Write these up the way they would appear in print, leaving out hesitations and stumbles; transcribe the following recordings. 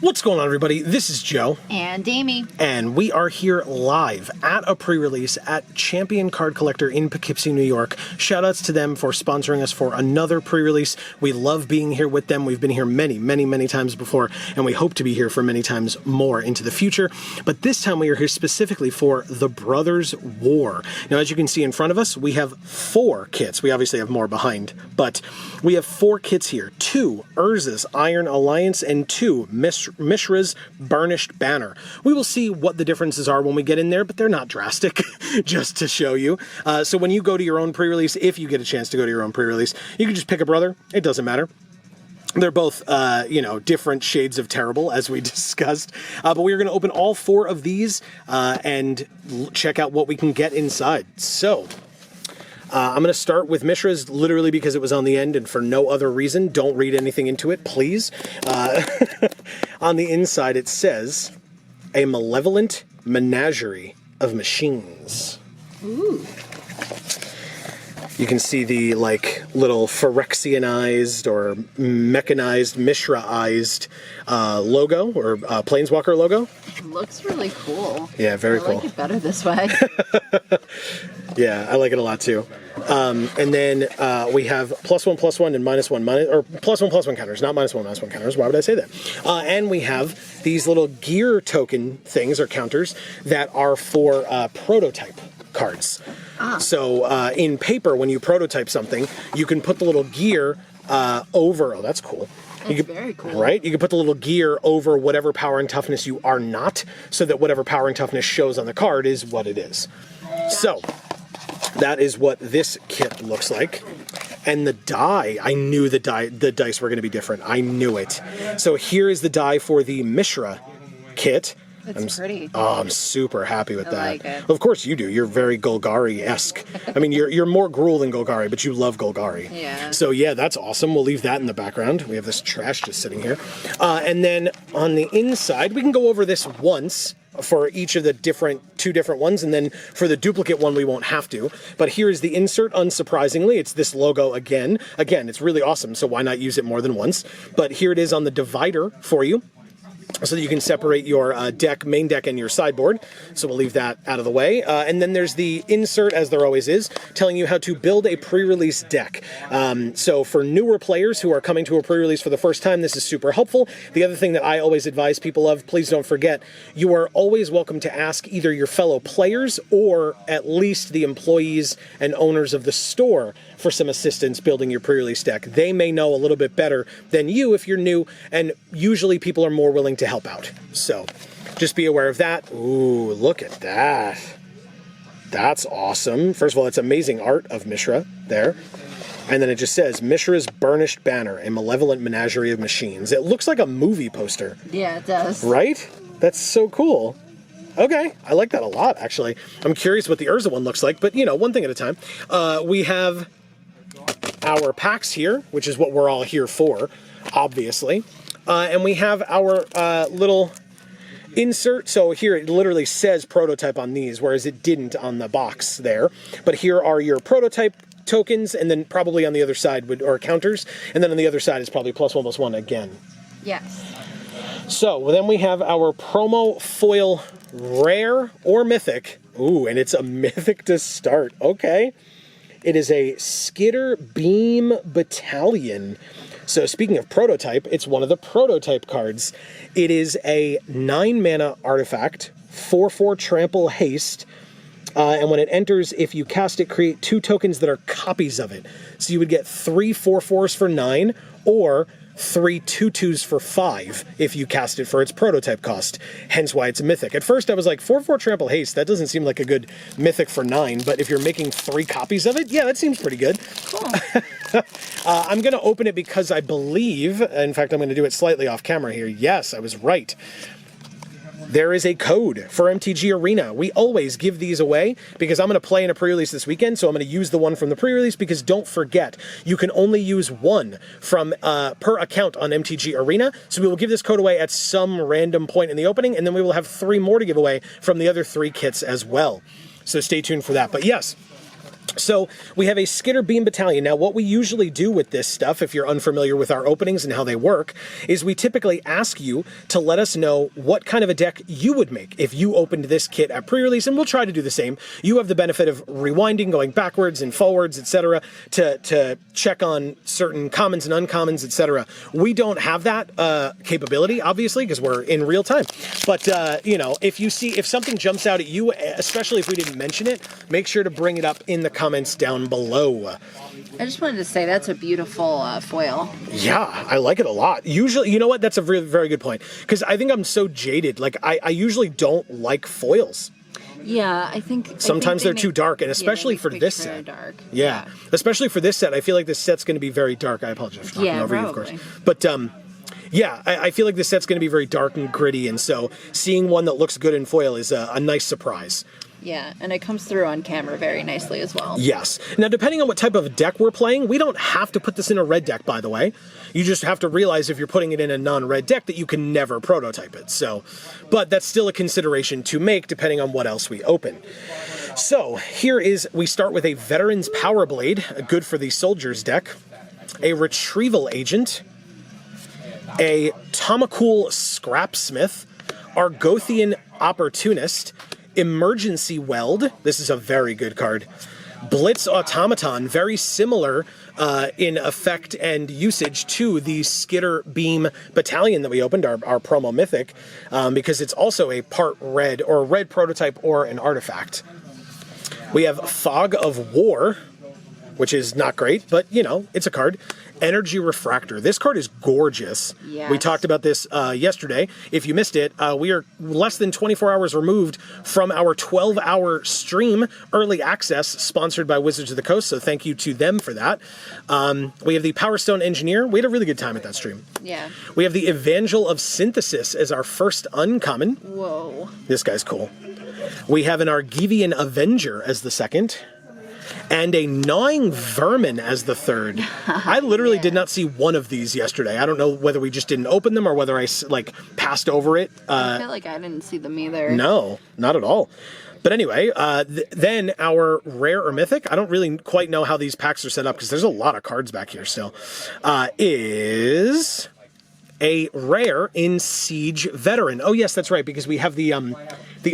What's going on, everybody? This is Joe. And Amy. And we are here live at a pre-release at Champion Card Collector in Poughkeepsie, New York. Shoutouts to them for sponsoring us for another pre-release. We love being here with them. We've been here many times before, and we hope to be here for many times more into the future. But this time we are here specifically for The Brothers War. Now, as you can see in front of us, we have 4 kits. We obviously have more behind, but we have 4 kits here. 2 Urza's Iron Alliance and 2 Mishra's Burnished Banner. We will see what the differences are when we get in there, but they're not drastic, just to show you. So when you go to your own pre-release, if you get a chance to go to your own pre-release, you can just pick a brother. It doesn't matter. They're both, different shades of terrible, as we discussed. But we're going to open all 4 of these and check out what we can get inside. So I'm going to start with Mishra's, literally because it was on the end and for no other reason. Don't read anything into it, please. On the inside, it says, "A malevolent menagerie of machines." Ooh. You can see the, little Phyrexianized or mechanized, Mishra-ized logo, or Planeswalker logo. It looks really cool. Yeah, very cool. I like it better this way. Yeah, I like it a lot too. And then we have +1/+1 and -1/-, or +1/+1 counters, not -1/-1 counters. Why would I say that? And we have these little gear token things or counters that are for prototype cards. So in paper, when you prototype something, you can put the little gear over. Oh, that's cool. That's very cool. Right? You can put the little gear over whatever power and toughness you are not, so that whatever power and toughness shows on the card is what it is. So that is what this kit looks like. And the die, I knew the dice were going to be different. I knew it. So here is the die for the Mishra kit. It's pretty. Oh, I'm super happy with that. I like it. Of course you do. You're very Golgari-esque. I mean, you're more Gruul than Golgari, but you love Golgari. Yeah. So yeah, that's awesome. We'll leave that in the background. We have this trash just sitting here. And then on the inside, we can go over this once for each of the two different ones, and then for the duplicate one we won't have to. But here is the insert, unsurprisingly. It's this logo again. Again, it's really awesome, so why not use it more than once? But here it is on the divider for you, so that you can separate your main deck, and your sideboard. So we'll leave that out of the way. And then there's the insert, as there always is, telling you how to build a pre-release deck. So for newer players who are coming to a pre-release for the first time, this is super helpful. The other thing that I always advise people of, please don't forget, you are always welcome to ask either your fellow players or at least the employees and owners of the store for some assistance building your pre-release deck. They may know a little bit better than you if you're new, and usually people are more willing to help out. So just be aware of that. Ooh, look at that. That's awesome. First of all, it's amazing art of Mishra there. And then it just says, "Mishra's Burnished Banner, a malevolent menagerie of machines." It looks like a movie poster. Yeah, it does. Right? That's so cool. Okay, I like that a lot, actually. I'm curious what the Urza one looks like, but, one thing at a time. We have our packs here, which is what we're all here for, obviously. And we have our little insert. So here it literally says prototype on these, whereas it didn't on the box there. But here are your prototype tokens, and then probably on the other side or counters, and then on the other side is probably +1/+1 again. Yes. So then we have our promo foil rare or mythic. Ooh, and it's a mythic to start. Okay. It is a Skitter Beam Battalion. So speaking of prototype, it's one of the prototype cards. It is a 9-mana artifact, 4/4 trample haste, and when it enters, if you cast it, create 2 tokens that are copies of it. So you would get 3 4/4s for 9, or 3 2/2s for 5 if you cast it for its prototype cost, hence why it's a mythic. At first I was like, 4/4 trample haste, that doesn't seem like a good mythic for 9, but if you're making 3 copies of it, yeah, that seems pretty good. Cool. I'm going to open it because I believe, in fact, I'm going to do it slightly off camera here. Yes, I was right. There is a code for MTG Arena. We always give these away because I'm going to play in a pre-release this weekend, so I'm going to use the one from the pre-release, because don't forget, you can only use one from per account on MTG Arena. So we will give this code away at some random point in the opening, and then we will have 3 more to give away from the other 3 kits as well. So stay tuned for that. But yes, So we have a Skitter Beam Battalion. Now, what we usually do with this stuff, if you're unfamiliar with our openings and how they work, is we typically ask you to let us know what kind of a deck you would make if you opened this kit at pre-release, and we'll try to do the same. You have the benefit of rewinding, going backwards and forwards, etc., to check on certain commons and uncommons, etc. We don't have that capability, obviously, because we're in real time. But, you know, if something jumps out at you, especially if we didn't mention it, make sure to bring it up in the comments down below. I just wanted to say that's a beautiful foil. Yeah, I like it a lot. Usually, you know what? That's a very, very good point. Because I think I'm so jaded. Like, I usually don't like foils. Yeah, I think sometimes they're make, too dark, and especially for this set. Dark. Yeah, especially for this set, I feel like this set's going to be very dark. I apologize for talking over you, of course. But yeah, I feel like this set's going to be very dark and gritty, and so seeing one that looks good in foil is a nice surprise. Yeah, and it comes through on camera very nicely as well. Yes. Now, depending on what type of deck we're playing, we don't have to put this in a red deck, by the way. You just have to realize if you're putting it in a non-red deck that you can never prototype it. So, but that's still a consideration to make depending on what else we open. So, we start with a Veteran's Power Blade, good for the Soldiers deck, a Retrieval Agent, a Tomacool Scrapsmith, Argothian Opportunist, Emergency Weld, this is a very good card. Blitz Automaton, very similar in effect and usage to the Skitter Beam Battalion that we opened, our promo mythic, because it's also a part red, or a red prototype or an artifact. We have Fog of War, which is not great, but, you know, it's a card. Energy Refractor. This card is gorgeous. Yes. We talked about this yesterday. If you missed it, we are less than 24 hours removed from our 12-hour stream, Early Access, sponsored by Wizards of the Coast, so thank you to them for that. We have the Power Stone Engineer. We had a really good time at that stream. Yeah. We have the Evangel of Synthesis as our first uncommon. Whoa. This guy's cool. We have an Argivian Avenger as the second. And a Gnawing Vermin as the third. I literally did not see one of these yesterday. I don't know whether we just didn't open them or whether I, like, passed over it. I feel like I didn't see them either. No, not at all. But anyway, then our Rare or Mythic, I don't really quite know how these packs are set up because there's a lot of cards back here still, is a Rare in Siege Veteran. Oh, yes, that's right, because we have the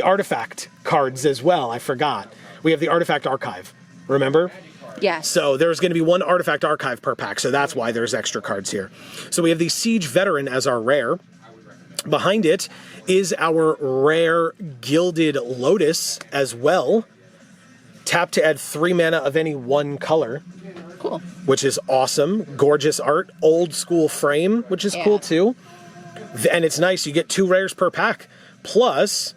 artifact cards as well. I forgot. We have the Artifact Archive. Remember? Yes. So there's going to be one Artifact Archive per pack, so that's why there's extra cards here. So we have the Siege Veteran as our rare. Behind it is our rare Gilded Lotus as well. Tap to add 3 mana of any one color. Cool. Which is awesome. Gorgeous art. Old school frame, which is cool too. And it's nice. You get 2 rares per pack. Plus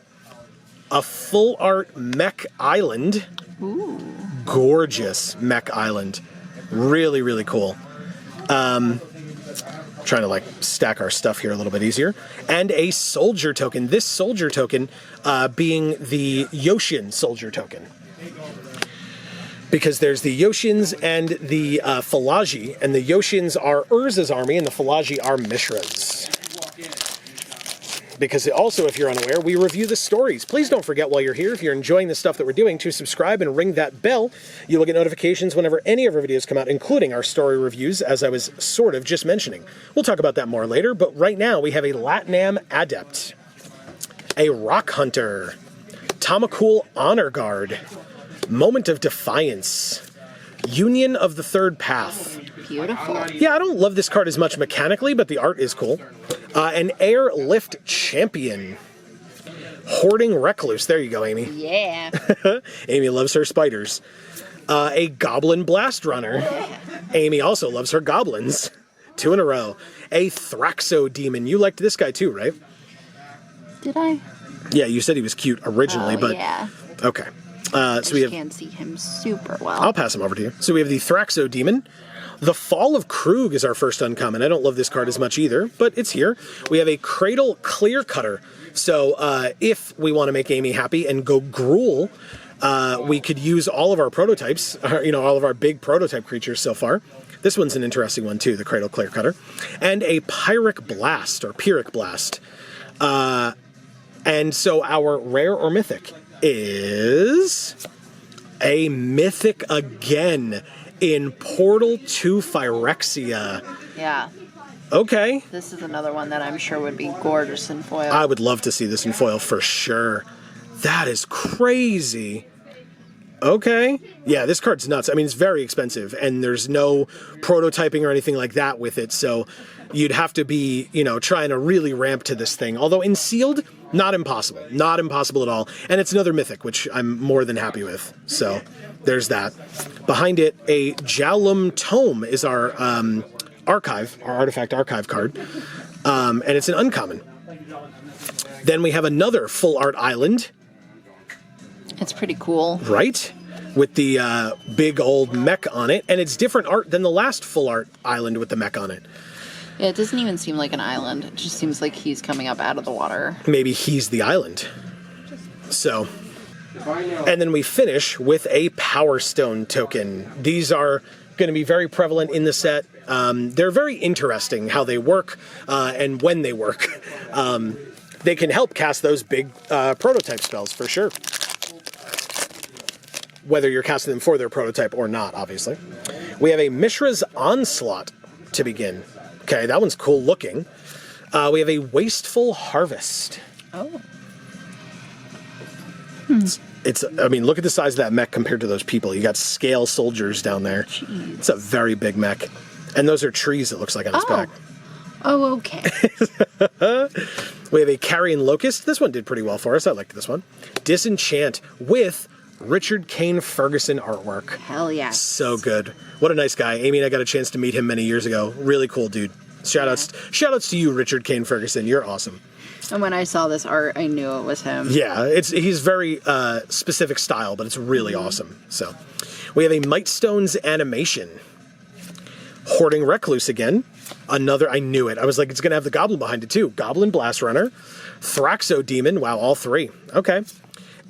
a full art Mech Island. Ooh. Gorgeous Mech Island. Really, really cool. Trying to like stack our stuff here a little bit easier. And a soldier token. This soldier token being the Yoshin soldier token. Because there's the Yoshins and the Falaji, and the Yoshins are Urza's army and the Falaji are Mishra's. Because also, if you're unaware, we review the stories. Please don't forget while you're here, if you're enjoying the stuff that we're doing, to subscribe and ring that bell. You will get notifications whenever any of our videos come out, including our story reviews, as I was sort of just mentioning. We'll talk about that more later, but right now we have a Latnam Adept, a Rock Hunter, Tomacool Honor Guard, Moment of Defiance, Union of the Third Path. Beautiful. Yeah, I don't love this card as much mechanically, but the art is cool. An Airlift Champion. Hoarding Recluse. There you go, Amy. Yeah. Amy loves her spiders. A Goblin Blast Runner. Amy also loves her goblins. 2 in a row. A Thraxo Demon. You liked this guy too, right? Did I? Yeah, you said he was cute originally, but... yeah. Okay. So we have... can't see him super well. I'll pass him over to you. So we have the Thraxo Demon. The Fall of Krug is our first uncommon. I don't love this card as much either, but it's here. We have a Cradle Clear Cutter. So if we want to make Amy happy and go Gruul, we could use all of our prototypes, all of our big prototype creatures so far. This one's an interesting one too, the Cradle Clear Cutter. And a Pyrrhic Blast, or Pyrrhic Blast. And so our rare or mythic is A mythic again in Portal to Phyrexia. Yeah. Okay. This is another one that I'm sure would be gorgeous in foil. I would love to see this in foil for sure. That is crazy. Okay. Yeah, this card's nuts. I mean, it's very expensive, and there's no prototyping or anything like that with it, so you'd have to be, trying to really ramp to this thing. Although in sealed, not impossible. Not impossible at all. And it's another mythic, which I'm more than happy with. So there's that. Behind it, a Jowlum Tome is our archive, our artifact archive card. And it's an uncommon. Then we have another full art island. It's pretty cool. Right? With the big old mech on it. And it's different art than the last full art island with the mech on it. Yeah, it doesn't even seem like an island. It just seems like he's coming up out of the water. Maybe he's the island. So, and then we finish with a Power Stone token. These are going to be very prevalent in the set. They're very interesting how they work and when they work. They can help cast those big prototype spells for sure. Whether you're casting them for their prototype or not, obviously. We have a Mishra's Onslaught to begin. Okay, that one's cool looking. We have a Wasteful Harvest. Oh. I mean, look at the size of that mech compared to those people. You got scale soldiers down there. Jeez. It's a very big mech. And those are trees, it looks like, on his back. Oh, okay. We have a Carrion Locust. This one did pretty well for us. I liked this one. Disenchant with Richard Kane Ferguson artwork. Hell yeah. So good. What a nice guy. Amy and I got a chance to meet him many years ago. Really cool dude. Shoutouts to you, Richard Kane Ferguson. You're awesome. And when I saw this art, I knew it was him. Yeah, he's very specific style, but it's really awesome. So we have a Mightstone's animation. Hoarding Recluse again. Another, I knew it. I was like, it's going to have the Goblin behind it too. Goblin Blast Runner. Thraxo Demon. Wow, all three. Okay.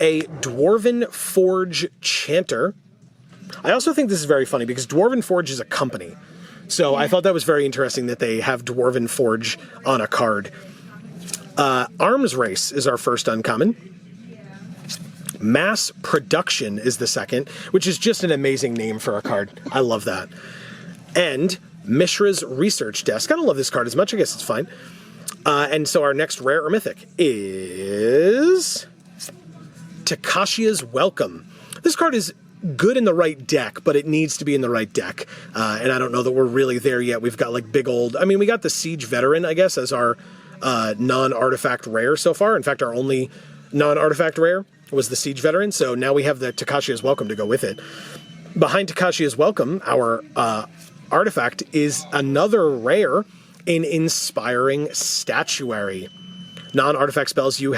A Dwarven Forge Chanter. I also think this is very funny because Dwarven Forge is a company. So I thought that was very interesting that they have Dwarven Forge on a card. Arms Race is our first uncommon. Mass Production is the second, which is just an amazing name for a card. I love that. And Mishra's Research Desk. I don't love this card as much. I guess it's fine. And so our next rare or mythic is Takashia's Welcome. This card is good in the right deck, but it needs to be in the right deck. And I don't know that we're really there yet. We've got like big old... I mean, we got the Siege Veteran, I guess, as our non-artifact rare so far. In fact, our only non-artifact rare was the Siege Veteran, so now we have the Takashia's Welcome to go with it. Behind Takashia's Welcome, our artifact is another rare in Inspiring Statuary. Non-artifact spells you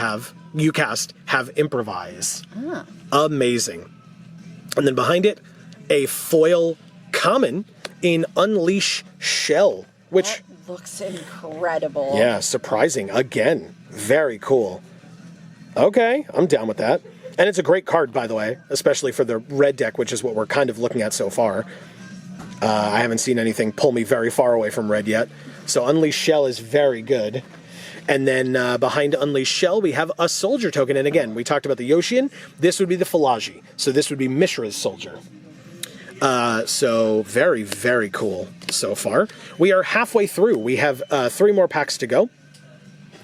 cast have Improvise. Ah. Amazing. And then behind it, a foil common in Unleash Shell, which... That looks incredible. Yeah, surprising. Again, very cool. Okay, I'm down with that. And it's a great card, by the way, especially for the red deck, which is what we're kind of looking at so far. I haven't seen anything pull me very far away from red yet. So Unleash Shell is very good. And then behind Unleash Shell, we have a soldier token. And again, we talked about the Yoshian. This would be the Philagi. So this would be Mishra's soldier. So very, very cool so far. We are halfway through. We have 3 more packs to go.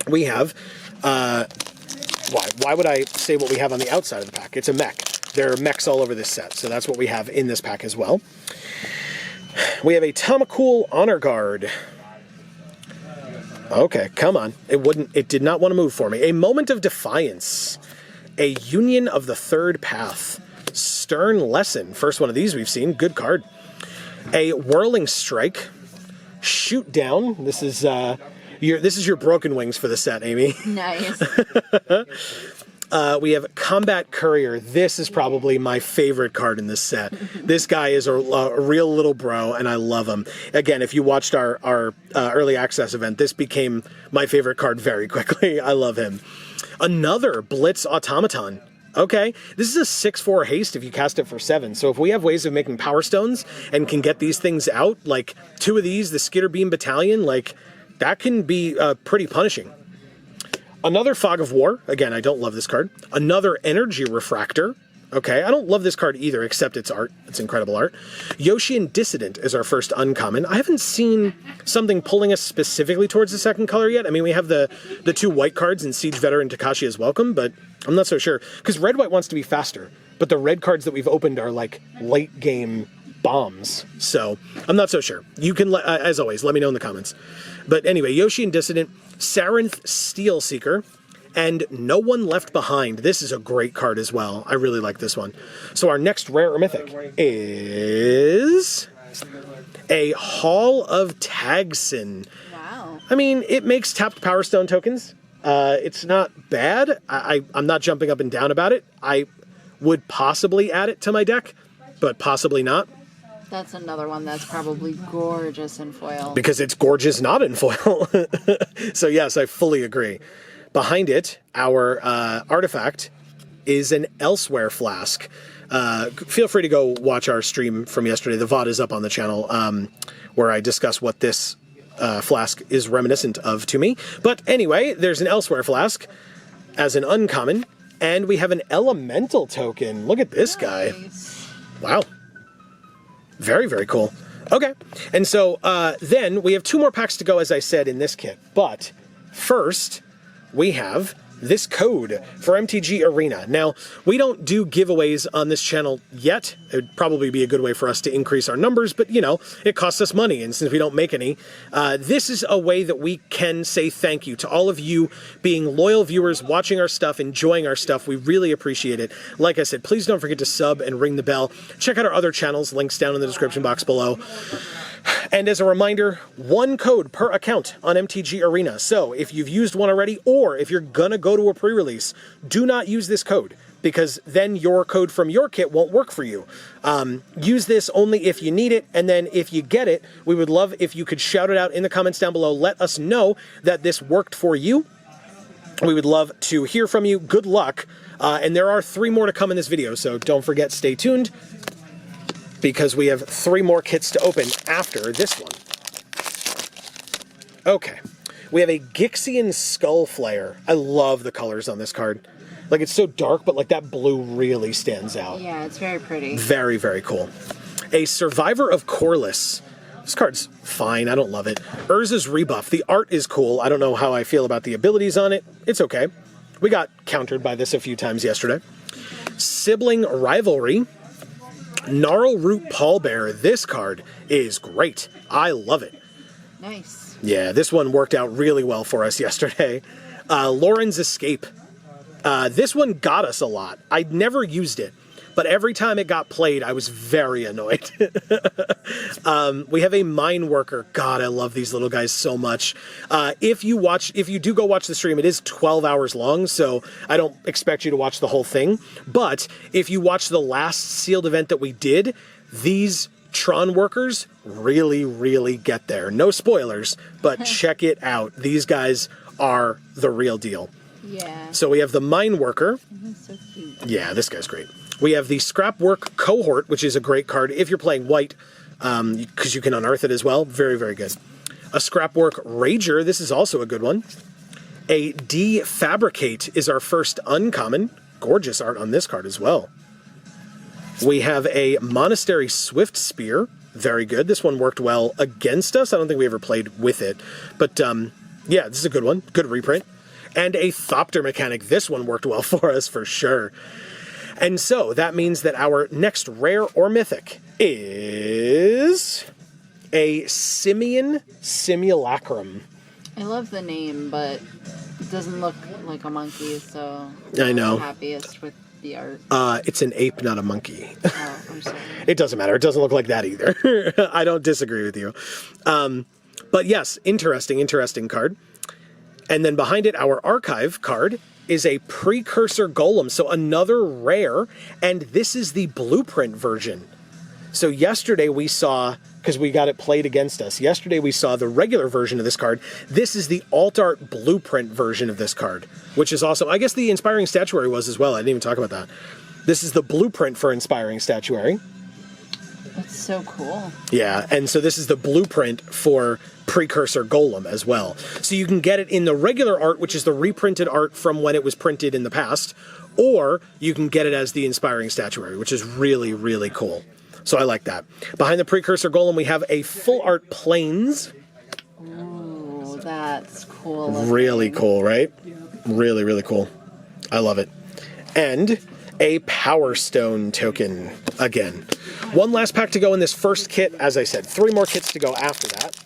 We have... Why would I say what we have on the outside of the pack? It's a mech. There are mechs all over this set, so that's what we have in this pack as well. We have a Tamacool Honor Guard. Okay, come on. It did not want to move for me. A Moment of Defiance. A Union of the Third Path. Stern Lesson. First one of these we've seen. Good card. A Whirling Strike. Shoot Down. This is your broken wings for the set, Amy. Nice. We have Combat Courier. This is probably my favorite card in this set. This guy is a real little bro, and I love him. Again, if you watched our early access event, this became my favorite card very quickly. I love him. Another Blitz Automaton. Okay, this is a 6/4 haste if you cast it for 7. So if we have ways of making Power Stones and can get these things out, like 2 of these, the Skitter Beam Battalion, like that can be pretty punishing. Another Fog of War. Again, I don't love this card. Another Energy Refractor. Okay, I don't love this card either, except its art. It's incredible art. Yoshian Dissident is our first uncommon. I haven't seen something pulling us specifically towards the second color yet. I mean, we have the two white cards in Siege Veteran Takashi is welcome, but I'm not so sure. Because red-white wants to be faster, but the red cards that we've opened are like late game bombs. So I'm not so sure. You can, as always, let me know in the comments. But anyway, Yoshian Dissident, Sarinth Steel Seeker, and No One Left Behind. This is a great card as well. I really like this one. So our next rare or mythic is a Hall of Tagsin. Wow. I mean, it makes tapped Power Stone tokens. It's not bad. I'm not jumping up and down about it. I would possibly add it to my deck, but possibly not. That's another one that's probably gorgeous in foil. Because it's gorgeous not in foil. So yes, I fully agree. Behind it, our artifact is an Elsewhere Flask. Feel free to go watch our stream from yesterday. The VOD is up on the channel, where I discuss what this flask is reminiscent of to me. But anyway, there's an Elsewhere Flask as an uncommon, and we have an Elemental token. Look at this guy. Wow. Very, very cool. Okay, and so then we have 2 more packs to go, as I said, in this kit. But first, we have this code for MTG Arena. Now, we don't do giveaways on this channel yet. It would probably be a good way for us to increase our numbers, but, you know, it costs us money, and since we don't make any, this is a way that we can say thank you to all of you being loyal viewers, watching our stuff, enjoying our stuff. We really appreciate it. Like I said, please don't forget to sub and ring the bell. Check out our other channels, links down in the description box below. And as a reminder, 1 code per account on MTG Arena. So if you've used one already, or if you're gonna go to a pre-release, do not use this code, because then your code from your kit won't work for you. Use this only if you need it, and then if you get it, we would love if you could shout it out in the comments down below. Let us know that this worked for you. We would love to hear from you. Good luck. And there are 3 more to come in this video, so don't forget, stay tuned, because we have 3 more kits to open after this one. Okay, we have a Gixian Skull Flare. I love the colors on this card. Like, it's so dark, but like that blue really stands out. Yeah, it's very pretty. Very, very cool. A Survivor of Corliss. This card's fine, I don't love it. Urza's Rebuff. The art is cool. I don't know how I feel about the abilities on it. It's okay. We got countered by this a few times yesterday. Sibling Rivalry. Gnarl Root Pallbearer. This card is great. I love it. Nice. Yeah, this one worked out really well for us yesterday. Lauren's Escape. This one got us a lot. I'd never used it, but every time it got played, I was very annoyed. We have a Mine Worker. God, I love these little guys so much. If you do go watch the stream, it is 12 hours long, so I don't expect you to watch the whole thing. But if you watch the last sealed event that we did, these Tron workers really, really get there. No spoilers, but check it out. These guys are the real deal. Yeah. So we have the Mine Worker. So cute. Yeah, this guy's great. We have the Scrapwork Cohort, which is a great card if you're playing white, because you can unearth it as well. Very, very good. A Scrapwork Rager. This is also a good one. A Defabricate is our first uncommon. Gorgeous art on this card as well. We have a Monastery Swift Spear. Very good. This one worked well against us. I don't think we ever played with it. But, yeah, this is a good one. Good reprint. And a Thopter Mechanic. This one worked well for us for sure. And so that means that our next rare or mythic is a Simian Simulacrum. I love the name, but it doesn't look like a monkey, so I know. I'm happiest with the art. It's an ape, not a monkey. Oh, I'm sorry. It doesn't matter. It doesn't look like that either. I don't disagree with you. But yes, interesting card. And then behind it, our archive card is a Precursor Golem, so another rare, and this is the blueprint version. So yesterday we saw, because we got it played against us, yesterday we saw the regular version of this card. This is the alt art blueprint version of this card, which is awesome. I guess the Inspiring Statuary was as well. I didn't even talk about that. This is the blueprint for Inspiring Statuary. That's so cool. Yeah, and so this is the blueprint for precursor golem as well. So you can get it in the regular art, which is the reprinted art from when it was printed in the past, or you can get it as the inspiring statuary, which is really, really cool. So I like that. Behind the precursor golem, we have a full art plains. Ooh, that's cool. Really cool, right? Really, really cool. I love it. And a Power Stone token again. One last pack to go in this first kit. As I said, 3 more kits to go after that.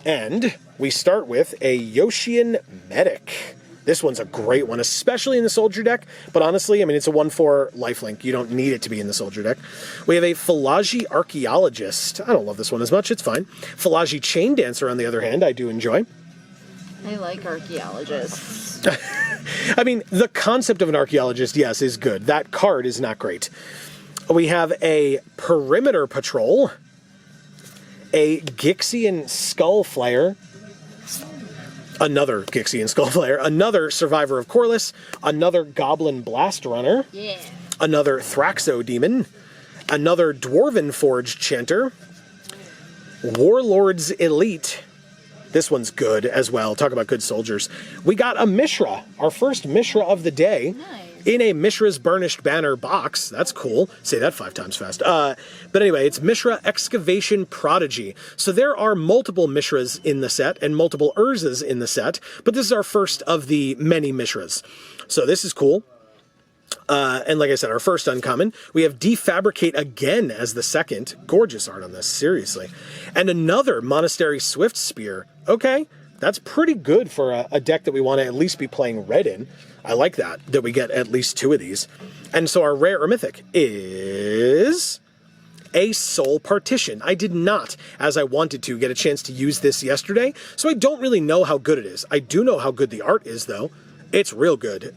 And we start with a Yoshian Medic. This one's a great one, especially in the Soldier deck. But honestly, I mean, it's a 1/4 lifelink. You don't need it to be in the Soldier deck. We have a Philagi Archaeologist. I don't love this one as much. It's fine. Philagi Chain Dancer, on the other hand, I do enjoy. I like archaeologists. I mean, the concept of an archaeologist, yes, is good. That card is not great. We have a Perimeter Patrol, a Gixian Skullflayer, another Gixian Skullflayer, another Survivor of Corliss, another Goblin Blast Runner, another Thraxo Demon, another Dwarven Forge Chanter, Warlord's Elite. This one's good as well. Talk about good soldiers. We got a Mishra, our first Mishra of the day. Nice. In a Mishra's Burnished Banner box. That's cool. Say that 5 times fast. But anyway, it's Mishra Excavation Prodigy. So there are multiple Mishras in the set and multiple Urzas in the set, but this is our first of the many Mishras. So this is cool. And like I said, our first uncommon. We have Defabricate again as the second. Gorgeous art on this, seriously. And another Monastery Swift Spear. Okay, that's pretty good for a deck that we want to at least be playing red in. I like that we get at least 2 of these. And so our rare or mythic is a Soul Partition. I did not, as I wanted to, get a chance to use this yesterday, so I don't really know how good it is. I do know how good the art is, though. It's real good.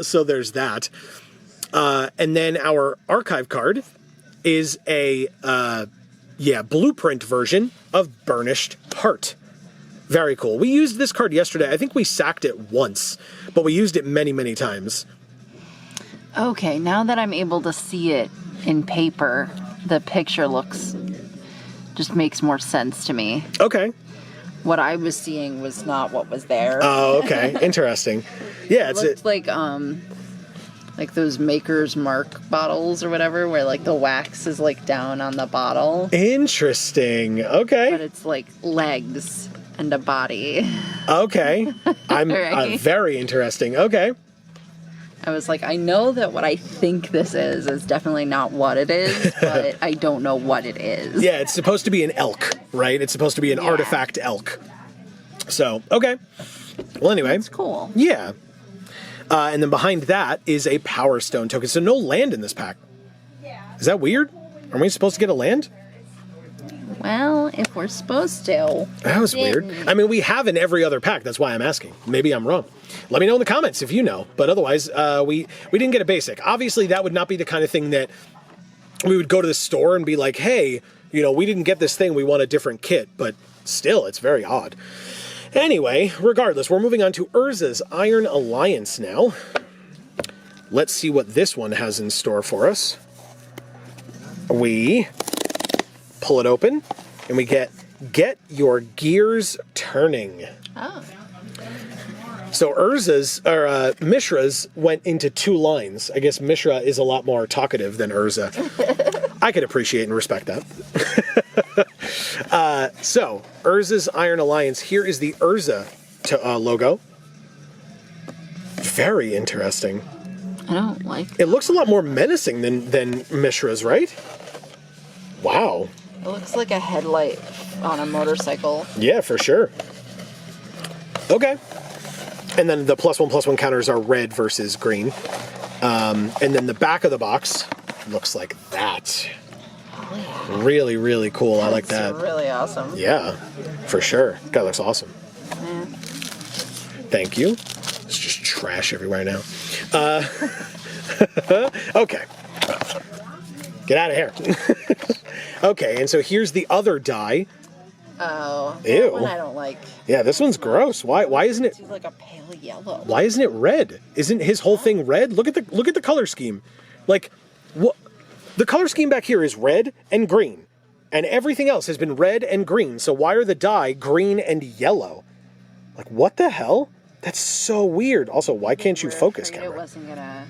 So there's that. And then our archive card is a blueprint version of Burnished Heart. Very cool. We used this card yesterday. I think we sacked it once, but we used it many, many times. Okay, now that I'm able to see it in paper, the picture just makes more sense to me. Okay. What I was seeing was not what was there. Oh, okay. Interesting. Yeah, it looked like those Maker's Mark bottles or whatever, where like the wax is like down on the bottle. Interesting. Okay. But it's like legs and a body. Okay. I'm Right? very interesting. Okay. I was like, I know that what I think this is definitely not what it is, but I don't know what it is. Yeah, it's supposed to be an elk, right? It's supposed to be an artifact elk. So, okay. Well, anyway. It's cool. Yeah. And then behind that is a Power Stone token. So no land in this pack. Is that weird? Are we supposed to get a land? Well, if we're supposed to. That was weird. I mean, we have in every other pack. That's why I'm asking. Maybe I'm wrong. Let me know in the comments if you know. But otherwise, we didn't get a basic. Obviously, that would not be the kind of thing that we would go to the store and be like, hey, we didn't get this thing. We want a different kit. But still, it's very odd. Anyway, regardless, we're moving on to Urza's Iron Alliance now. Let's see what this one has in store for us. We pull it open, and we get Your Gears Turning. Oh. So Mishra's went into 2 lines. I guess Mishra is a lot more talkative than Urza. I could appreciate and respect that. So, Urza's Iron Alliance. Here is the Urza logo. Very interesting. I don't like it. Looks a lot more menacing than Mishra's, right? Wow. It looks like a headlight on a motorcycle. Yeah, for sure. Okay. And then the +1/+1 counters are red versus green. And then the back of the box looks like that. Oh, yeah. Really, really cool. I like that. That's really awesome. Yeah, for sure. Guy looks awesome. Yeah. Thank you. It's just trash everywhere now. Okay. Get out of here. Okay, and so here's the other die. Oh, Ew. that one I don't like. Yeah, this one's gross. Why isn't it? It's like a pale yellow. Why isn't it red? Isn't his whole thing red? Look at the color scheme. Like, what? The color scheme back here is red and green. And everything else has been red and green. So why are the die green and yellow? Like, what the hell? That's so weird. Also, why can't you focus, camera? It wasn't gonna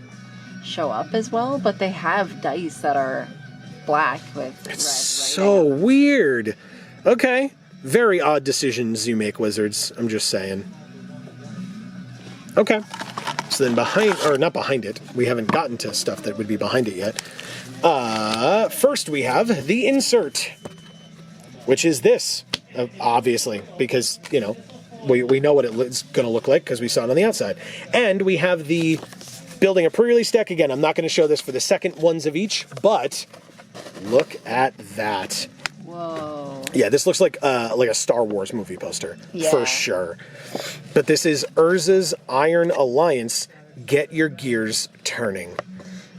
show up as well, but they have dice that are black with red. It's so weird. Okay. Very odd decisions you make, Wizards. I'm just saying. Okay. So then not behind it, we haven't gotten to stuff that would be behind it yet. First we have the insert, which is this, obviously, because, you know, we know what it's going to look like because we saw it on the outside. And we have the building a pre-release deck. Again, I'm not going to show this for the second ones of each, but look at that. Whoa. Yeah, this looks like a Star Wars movie poster, for sure. But this is Urza's Iron Alliance. Get your gears turning.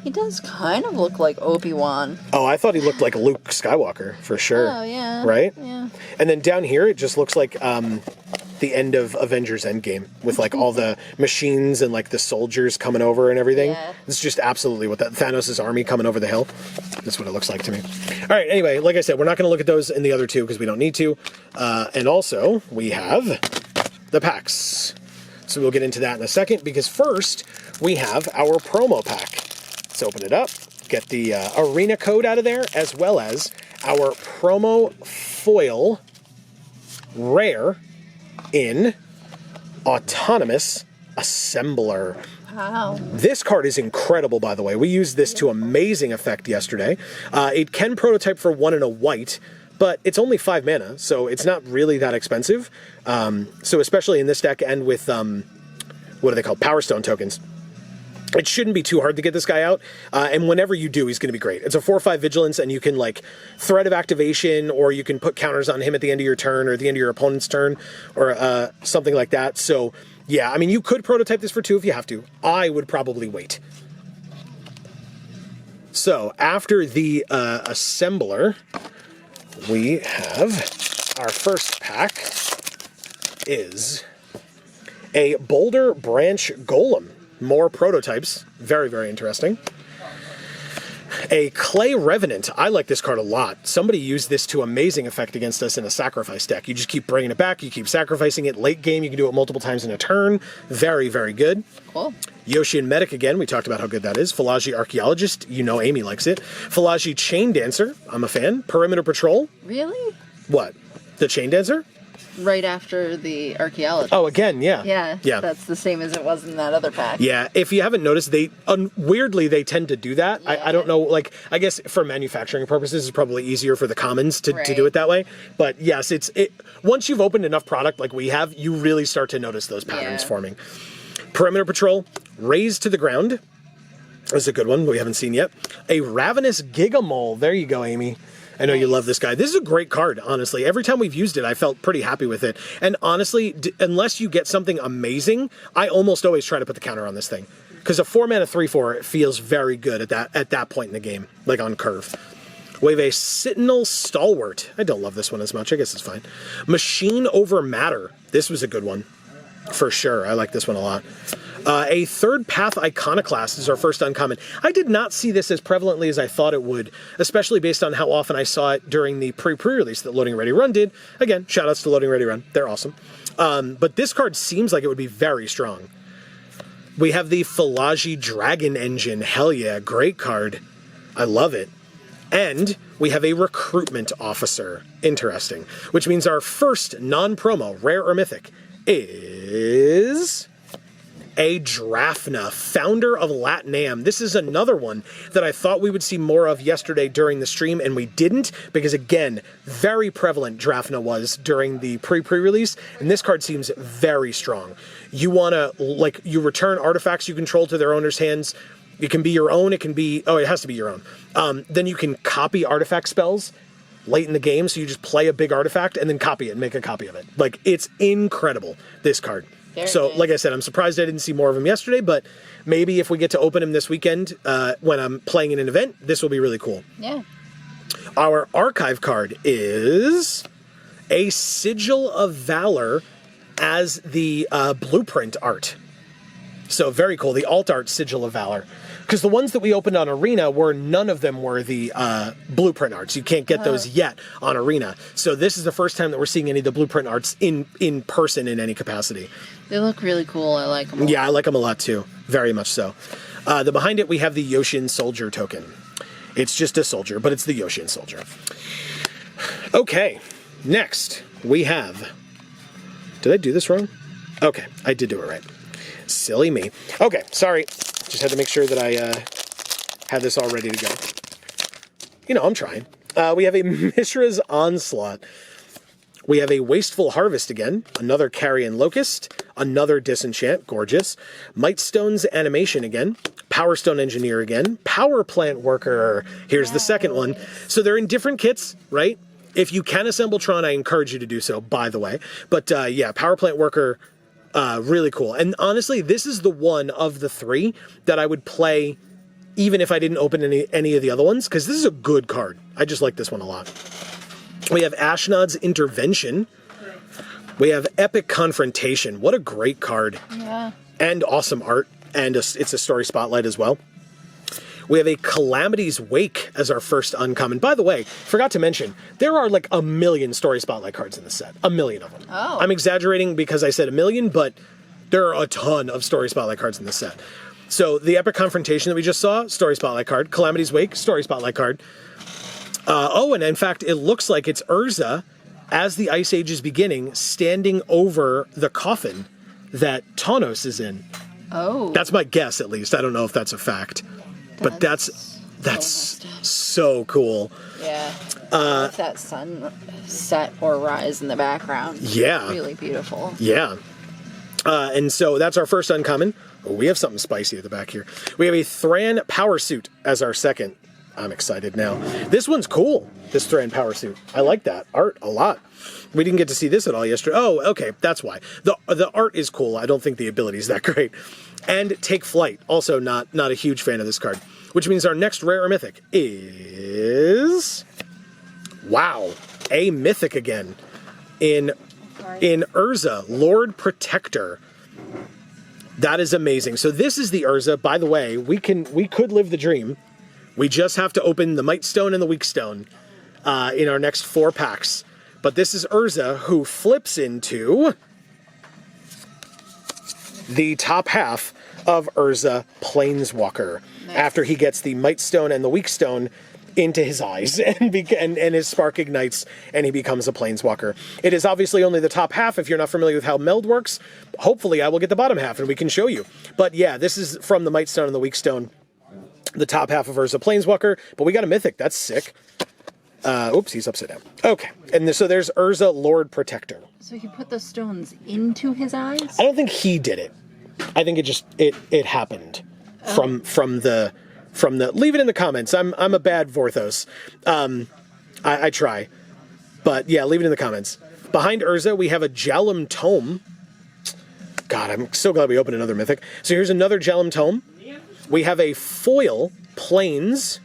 He does kind of look like Obi-Wan. Oh, I thought he looked like Luke Skywalker, for sure. Oh, yeah. Right? Yeah. And then down here, it just looks like the end of Avengers Endgame, with like all the machines and like the soldiers coming over and everything. Yeah. It's just absolutely what that Thanos' army coming over the hill. That's what it looks like to me. All right, anyway, like I said, we're not going to look at those in the other two because we don't need to. And also, we have the packs. So we'll get into that in a second, because first, we have our promo pack. Let's open it up, get the arena code out of there, as well as our promo foil rare in Autonomous Assembler. Wow. This card is incredible, by the way. We used this to amazing effect yesterday. It can prototype for 1 and a white, but it's only 5 mana, so it's not really that expensive. So especially in this deck and with, what are they called? Power Stone tokens. It shouldn't be too hard to get this guy out, and whenever you do, he's going to be great. It's a 4/5 Vigilance, and you can, like, Threat of Activation, or you can put counters on him at the end of your turn, or the end of your opponent's turn, or something like that. So, yeah, I mean, you could prototype this for 2 if you have to. I would probably wait. So, after the Assembler, we have our first pack is a Boulder Branch Golem. More prototypes. Very, very interesting. A Clay Revenant. I like this card a lot. Somebody used this to amazing effect against us in a sacrifice deck. You just keep bringing it back. You keep sacrificing it. Late game, you can do it multiple times in a turn. Very, very good. Cool. Yoshian Medic again. We talked about how good that is. Philagi Archaeologist. You know Amy likes it. Philagi Chain Dancer. I'm a fan. Perimeter Patrol. Really? What? The Chain Dancer? Right after the archaeologist. Oh, again, yeah. Yeah. That's the same as it was in that other pack. Yeah, if you haven't noticed, weirdly, they tend to do that. Yeah. I don't know, like, I guess for manufacturing purposes, it's probably easier for the commons to do it that way. But yes, once you've opened enough product like we have, you really start to notice those patterns forming. Perimeter Patrol, Raised to the Ground. That's a good one we haven't seen yet. A Ravenous Gigamole. There you go, Amy. I know you love this guy. This is a great card, honestly. Every time we've used it, I felt pretty happy with it. And honestly, unless you get something amazing, I almost always try to put the counter on this thing. Because a 4-mana 3/4 feels very good at that point in the game, like on curve. We have a Sentinel Stalwart. I don't love this one as much. I guess it's fine. Machine Over Matter. This was a good one, for sure. I like this one a lot. A Third Path Iconoclast is our first uncommon. I did not see this as prevalently as I thought it would, especially based on how often I saw it during the pre-release that Loading Ready Run did. Again, shoutouts to Loading Ready Run. They're awesome. But this card seems like it would be very strong. We have the Philagi Dragon Engine. Hell yeah, great card. I love it. And we have a Recruitment Officer. Interesting. Which means our first non-promo, rare or mythic, is a Drafna, founder of Latinam. This is another one that I thought we would see more of yesterday during the stream, and we didn't, because again, very prevalent Drafna was during the pre-release, and this card seems very strong. You want to, like, you return artifacts you control to their owner's hands. It can be your own, it has to be your own. Then you can copy artifact spells late in the game, so you just play a big artifact and then copy it and make a copy of it. Like, it's incredible, this card. So, like I said, I'm surprised I didn't see more of him yesterday, but maybe if we get to open him this weekend when I'm playing in an event, this will be really cool. Yeah. Our archive card is a Sigil of Valor as the blueprint art. So, very cool. The alt art Sigil of Valor. because the ones that we opened on Arena none of them were the blueprint arts. You can't get those yet on Arena. So this is the first time that we're seeing any of the blueprint arts in person in any capacity. They look really cool. I like them. Yeah, I like them a lot too. Very much so. The behind it, we have the Yoshin Soldier token. It's just a soldier, but it's the Yoshin Soldier. Okay, next we have... Did I do this wrong? Okay, I did do it right. Silly me. Okay, sorry. Just had to make sure that I had this all ready to go. You know, I'm trying. We have a Mishra's Onslaught. We have a Wasteful Harvest again, another Carrion Locust, another Disenchant, gorgeous. Mightstone's Animation again, Power Stone Engineer again, Power Plant Worker, here's the second one. So they're in different kits, right? If you can assemble Tron, I encourage you to do so, by the way. But yeah, Power Plant Worker, really cool. And honestly, this is the one of the three that I would play even if I didn't open any of the other ones, because this is a good card. I just like this one a lot. We have Ashnod's Intervention. We have Epic Confrontation. What a great card. Yeah. And awesome art. And it's a story spotlight as well. We have a Calamity's Wake as our first uncommon. By the way, forgot to mention, there are like a million story spotlight cards in this set. A million of them. Oh. I'm exaggerating because I said a million, but there are a ton of story spotlight cards in this set. So the Epic Confrontation that we just saw, story spotlight card. Calamity's Wake, story spotlight card. And in fact, it looks like it's Urza, as the Ice Age is beginning, standing over the coffin that Tawnos is in. Oh. That's my guess, at least. I don't know if that's a fact. But that's so cool. Yeah. With that sun set or rise in the background. Yeah. Really beautiful. Yeah. And so that's our first uncommon. Oh, we have something spicy at the back here. We have a Thran Power Suit as our second. I'm excited now. This one's cool, this Thran Power Suit. I like that art a lot. We didn't get to see this at all yesterday. Oh, okay, that's why. The art is cool. I don't think the ability is that great. And Take Flight, also not a huge fan of this card. Which means our next rare or mythic is... Wow, a mythic again. In Urza, Lord Protector. That is amazing. So this is the Urza. By the way, we could live the dream. We just have to open the Mightstone and the Weakstone in our next 4 packs. But this is Urza, who flips into the top half of Urza Planeswalker. Nice. After he gets the Mightstone and the Weakstone into his eyes, and his spark ignites, and he becomes a Planeswalker. It is obviously only the top half. If you're not familiar with how Meld works, hopefully I will get the bottom half, and we can show you. But yeah, this is from the Mightstone and the Weakstone, the top half of Urza Planeswalker, but we got a mythic. That's sick. Oops, he's upside down. Okay, and so there's Urza, Lord Protector. So he put the stones into his eyes? I don't think he did it. I think it happened from the leave it in the comments. I'm a bad Vorthos. I try. But yeah, leave it in the comments. Behind Urza, we have a Jalum Tome. God, I'm so glad we opened another mythic. So here's another Jalum Tome. We have a foil Plains.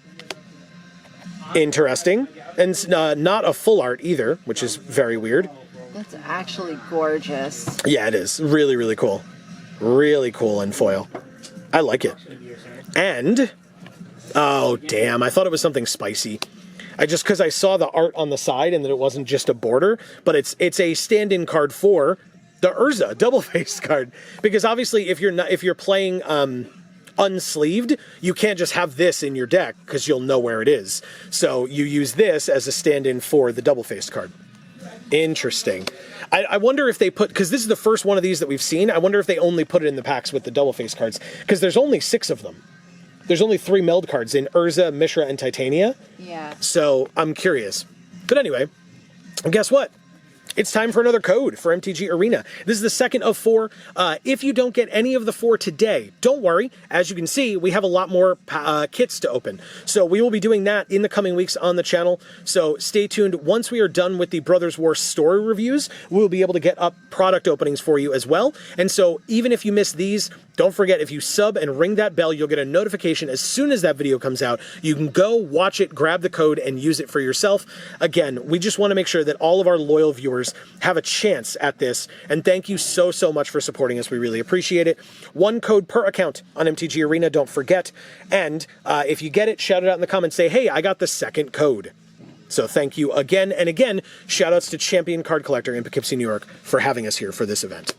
Interesting. And not a full art either, which is very weird. That's actually gorgeous. Yeah, it is. Really, really cool. Really cool in foil. I like it. And... Oh, damn. I thought it was something spicy. Because I saw the art on the side and that it wasn't just a border, but it's a stand-in card for the Urza double-faced card. Because obviously, if you're playing unsleeved, you can't just have this in your deck because you'll know where it is. So you use this as a stand-in for the double-faced card. Interesting. I wonder if they because this is the first one of these that we've seen, I wonder if they only put it in the packs with the double-faced cards. Because there's only 6 of them. There's only 3 Meld cards in Urza, Mishra, and Titania. Yeah. So I'm curious. But anyway, guess what? It's time for another code for MTG Arena. This is the second of 4. If you don't get any of the 4 today, don't worry. As you can see, we have a lot more kits to open. So we will be doing that in the coming weeks on the channel. So stay tuned. Once we are done with the Brothers War story reviews, we will be able to get up product openings for you as well. And so even if you miss these, Don't forget, if you sub and ring that bell, you'll get a notification as soon as that video comes out. You can go watch it, grab the code, and use it for yourself. Again, we just want to make sure that all of our loyal viewers have a chance at this. And thank you so, so much for supporting us. We really appreciate it. 1 code per account on MTG Arena, don't forget. And if you get it, shout it out in the comments. Say, hey, I got the 2nd code. So thank you again and again. Shoutouts to Champion Card Collector in Poughkeepsie, New York for having us here for this event.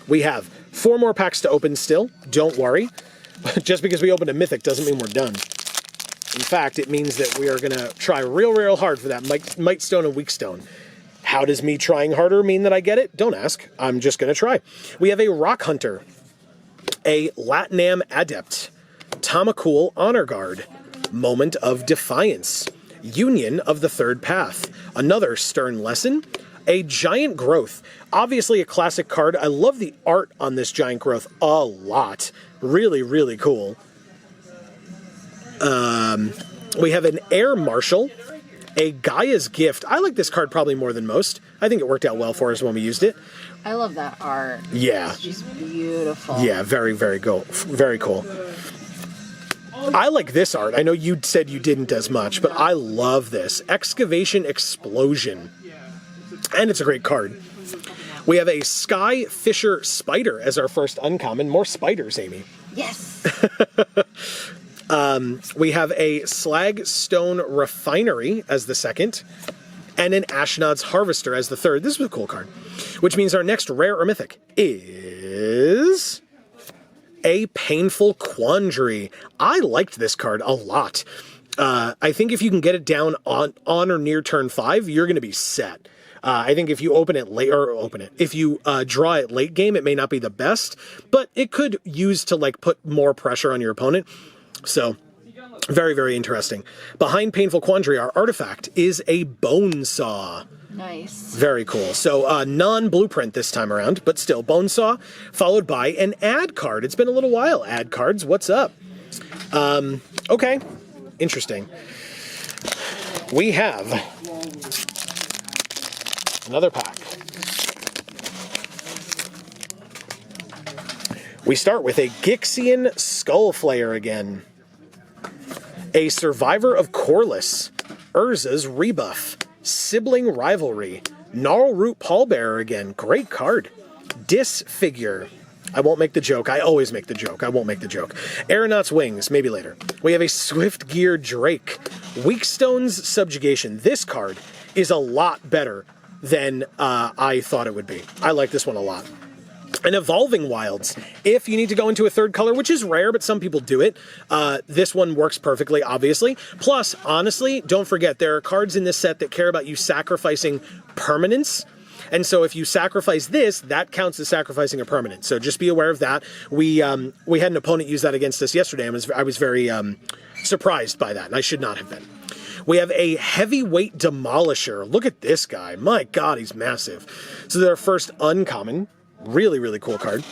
We have 4 more packs to open still. Don't worry. Just because we opened a Mythic doesn't mean we're done. In fact, it means that we are going to try real hard for that Might Stone and Weak Stone. How does me trying harder mean that I get it? Don't ask. I'm just going to try. We have a Rock Hunter, a Latinam Adept, Tamacool Honor Guard, Moment of Defiance, Union of the Third Path, another Stern Lesson, a Giant Growth. Obviously a classic card. I love the art on this Giant Growth a lot. Really cool. We have an Air Marshal, a Gaia's Gift. I like this card probably more than most. I think it worked out well for us when we used it. I love that art. Yeah. It's just beautiful. Yeah, very cool. Very cool. I like this art. I know you said you didn't as much, but I love this. Excavation Explosion. And it's a great card. We have a Sky Fisher Spider as our first uncommon. More spiders, Amy. Yes. We have a Slagstone Refinery as the second, and an Ashnod's Harvester as the third. This was a cool card. Which means our next rare or mythic is a Painful Quandary. I liked this card a lot. I think if you can get it down on or near turn 5, you're going to be set. I think if you if you draw it late game, it may not be the best, but it could use to like put more pressure on your opponent. So very interesting. Behind Painful Quandary, our artifact is a Bone Saw. Nice. Very cool. So non-blueprint this time around, but still Bone Saw, followed by an ad card. It's been a little while. Ad cards, what's up? Okay, interesting. We have another pack. We start with a Gixian Skullflayer again. A Survivor of Corliss, Urza's Rebuff, Sibling Rivalry, Gnarlroot Pallbearer again, great card. Disfigure. I won't make the joke. I always make the joke. I won't make the joke. Aeronaut's Wings, maybe later. We have a Swift Gear Drake. Weakstone's Subjugation. This card is a lot better than I thought it would be. I like this one a lot. And Evolving Wilds. If you need to go into a third color, which is rare, but some people do it, this one works perfectly, obviously. Plus, honestly, don't forget, there are cards in this set that care about you sacrificing permanence. And so if you sacrifice this, that counts as sacrificing a permanent. So just be aware of that. We had an opponent use that against us yesterday, and I was very surprised by that, and I should not have been. We have a Heavyweight Demolisher. Look at this guy. My God, he's massive. So they're our first uncommon. Really cool card.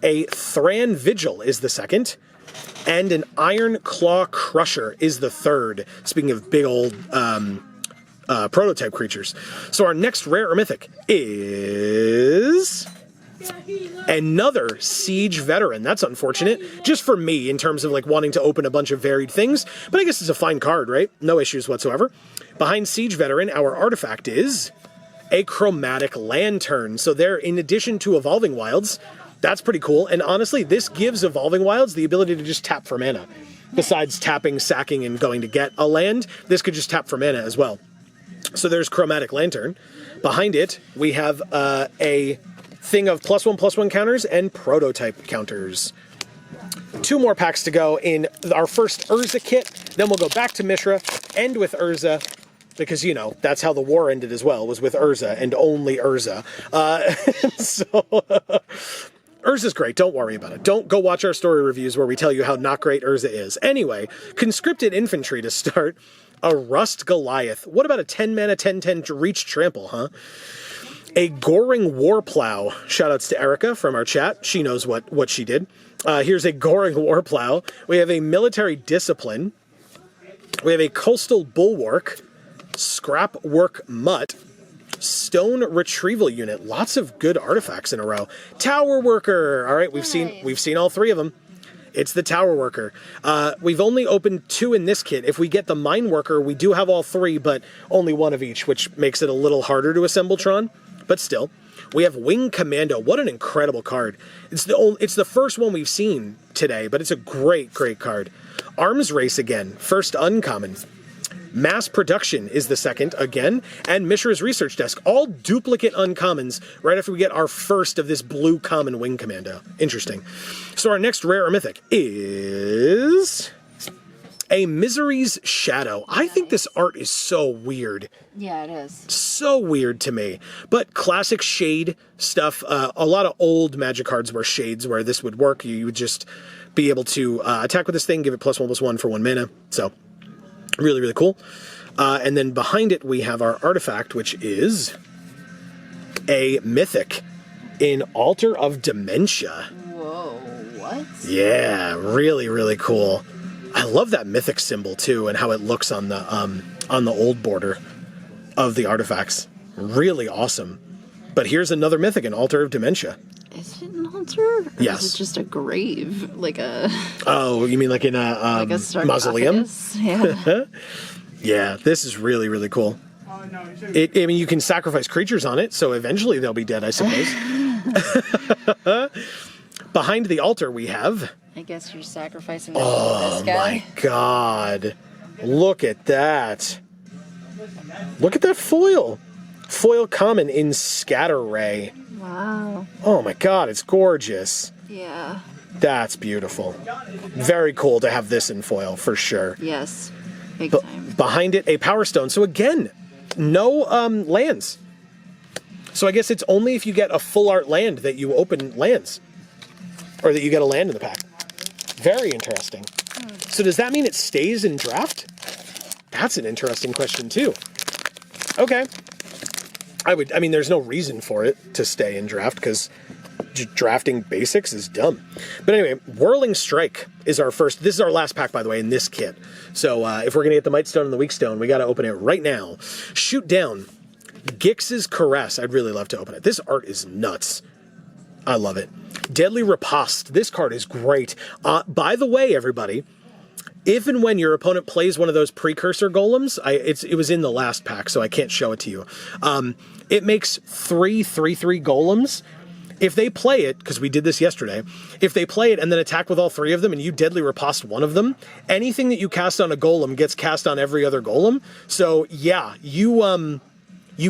A Thran Vigil is the second, and an Iron Claw Crusher is the third. Speaking of big old prototype creatures. So our next rare or mythic is another Siege Veteran. That's unfortunate, just for me in terms of like wanting to open a bunch of varied things, but I guess it's a fine card, right? No issues whatsoever. Behind Siege Veteran, our artifact is a Chromatic Lantern. So there, in addition to Evolving Wilds, that's pretty cool. And honestly, this gives Evolving Wilds the ability to just tap for mana. Besides tapping, sacking, and going to get a land, this could just tap for mana as well. So there's Chromatic Lantern. Behind it, we have a thing of +1/+1 counters and prototype counters. 2 more packs to go in our first Urza kit. Then we'll go back to Mishra, end with Urza, because, you know, that's how the war ended as well, was with Urza and only Urza. Urza's great. Don't worry about it. Don't go watch our story reviews where we tell you how not great Urza is. Anyway, Conscripted Infantry to start. A Rust Goliath. What about a 10 mana 10/10 Reach Trample, huh? A Goring Warplow. Shoutouts to Erica from our chat. She knows what she did. Here's a Goring Warplow. We have a Military Discipline. We have a Coastal Bulwark. Scrapwork Mutt. Stone Retrieval Unit. Lots of good artifacts in a row. Tower Worker. All right, we've seen all 3 of them. It's the Tower Worker. We've only opened 2 in this kit. If we get the Mine Worker, we do have all 3, but only 1 of each, which makes it a little harder to assemble Tron. But still, we have Wing Commando. What an incredible card! It's the first one we've seen today, but it's a great card. Arms Race again, first uncommon. Mass Production is the second again, and Mishra's Research Desk, all duplicate uncommons right after we get our first of this blue common Wing Commando. Interesting. So our next rare or mythic is a Misery's Shadow. I think this art is so weird. Yeah, it is. So weird to me. But classic shade stuff. A lot of old Magic cards were shades where this would work. You would just be able to attack with this thing, give it +1/+1 for 1 mana. So really cool. And then behind it we have our artifact, which is a mythic in Altar of Dementia. Whoa, what? Yeah, really cool. I love that mythic symbol too, and how it looks on the old border of the artifacts. Really awesome. But here's another mythic in Altar of Dementia. Is it an altar? Or Yes. is it just a grave? Like a... Oh, you mean like in a, like a mausoleum? Yeah. Yeah, this is really cool. I mean, you can sacrifice creatures on it, so eventually they'll be dead, I suppose. Behind the altar we have... I guess you're sacrificing Oh this guy. my god. Look at that. Look at that foil. Foil common in Scatter Ray. Wow. Oh my god, it's gorgeous. Yeah. That's beautiful. Very cool to have this in foil, for sure. Yes. Big time. Behind it, a Power Stone. So again, no lands. So I guess it's only if you get a full art land that you open lands. Or that you get a land in the pack. Very interesting. So does that mean it stays in draft? That's an interesting question too. Okay. I mean, there's no reason for it to stay in draft because drafting basics is dumb. But anyway, Whirling Strike is our first. This is our last pack, by the way, in this kit. So if we're going to get the Might Stone and the Weak Stone, we got to open it right now. Shoot Down. Gix's Caress. I'd really love to open it. This art is nuts. I love it. Deadly Riposte. This card is great. By the way, everybody, if and when your opponent plays one of those precursor golems, it was in the last pack, so I can't show it to you. It makes 3/3/3 golems. If they play it, because we did this yesterday, if they play it and then attack with all 3 of them and you Deadly Riposte one of them, anything that you cast on a golem gets cast on every other golem. So yeah, you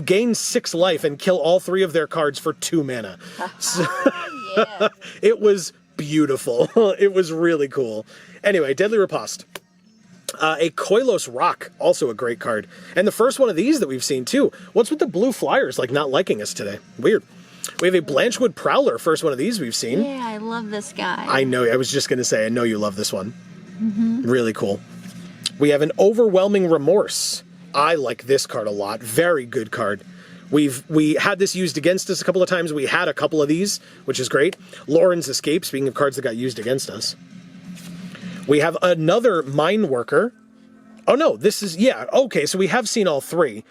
gain 6 life and kill all 3 of their cards for 2 mana. So, Yeah. it was beautiful. It was really cool. Anyway, Deadly Riposte. A Koilos Rock, also a great card. And the first one of these that we've seen too. What's with the blue flyers like not liking us today? Weird. We have a Blanchwood Prowler, first one of these we've seen. Yeah, I love this guy. I know, I was just going to say, I know you love this one. Really cool. We have an Overwhelming Remorse. I like this card a lot. Very good card. We had this used against us a couple of times. We had a couple of these, which is great. Lauren's Escape, speaking of cards that got used against us. We have another Mine Worker. Oh no, this is, yeah, okay, so we have seen all 3.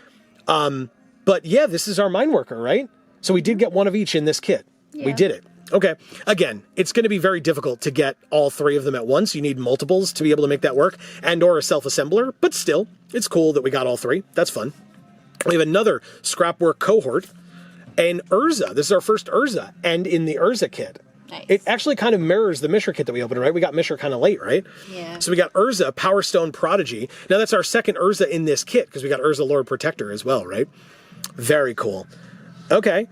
But yeah, this is our Mine Worker, right? So we did get one of each in this kit. Yeah. We did it. Okay, again, it's going to be very difficult to get all 3 of them at once. You need multiples to be able to make that work, and or a self-assembler, but still, it's cool that we got all 3. That's fun. We have another Scrapwork Cohort, and Urza. This is our first Urza, and in the Urza kit. Nice. It actually kind of mirrors the Mishra kit that we opened, right? We got Mishra kind of late, right? Yeah. So we got Urza, Power Stone Prodigy. Now that's our second Urza in this kit, because we got Urza Lord Protector as well, right? Very cool. Okay.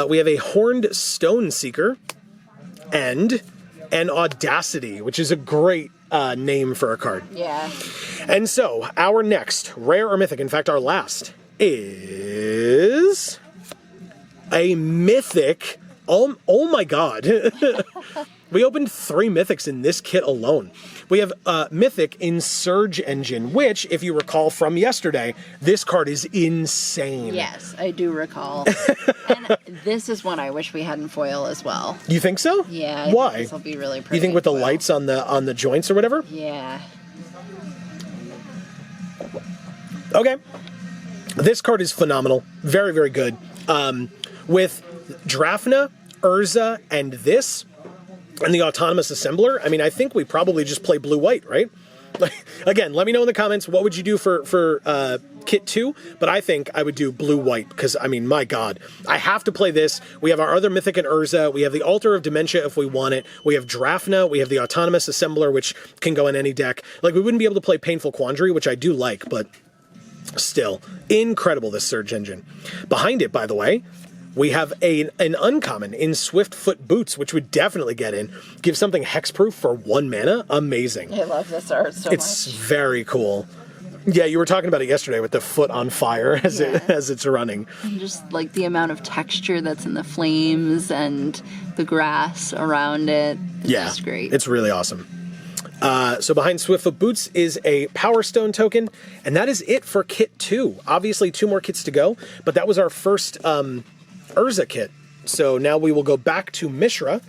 We have a Horned Stone Seeker and an Audacity, which is a great name for a card. Yeah. And so, our next, rare or mythic, in fact, our last, is a mythic. Oh my god. We opened 3 mythics in this kit alone. We have Mythic in Surge Engine, which, if you recall from yesterday, this card is insane. Yes, I do recall. And this is one I wish we had in foil as well. You think so? Yeah. Why? This will be really pretty. You think with the in foil. lights on the joints or whatever? Yeah. Okay. This card is phenomenal. Very, very good. With Drafna, Urza, and this, and the Autonomous Assembler, I mean, I think we probably just play blue-white, right? Again, let me know in the comments, what would you do for Kit 2? But I think I would do blue-white, because, I mean, my god. I have to play this. We have our other Mythic and Urza. We have the Altar of Dementia if we want it. We have Drafna. We have the Autonomous Assembler, which can go in any deck. Like, we wouldn't be able to play Painful Quandary, which I do like, but still, incredible, this Surge Engine. Behind it, by the way, we have an uncommon in Swiftfoot Boots, which would definitely get in. Give something hexproof for 1 mana. Amazing. I love this art so much. It's very cool. Yeah, you were talking about it yesterday with the foot on fire as it's running. And just like the amount of texture that's in the flames and the grass around it. Yeah, it's great. It's really awesome. So behind Swiftfoot Boots is a Power Stone token, and that is it for Kit 2. Obviously, 2 more kits to go, but that was our first Urza kit. So now we will go back to Mishra.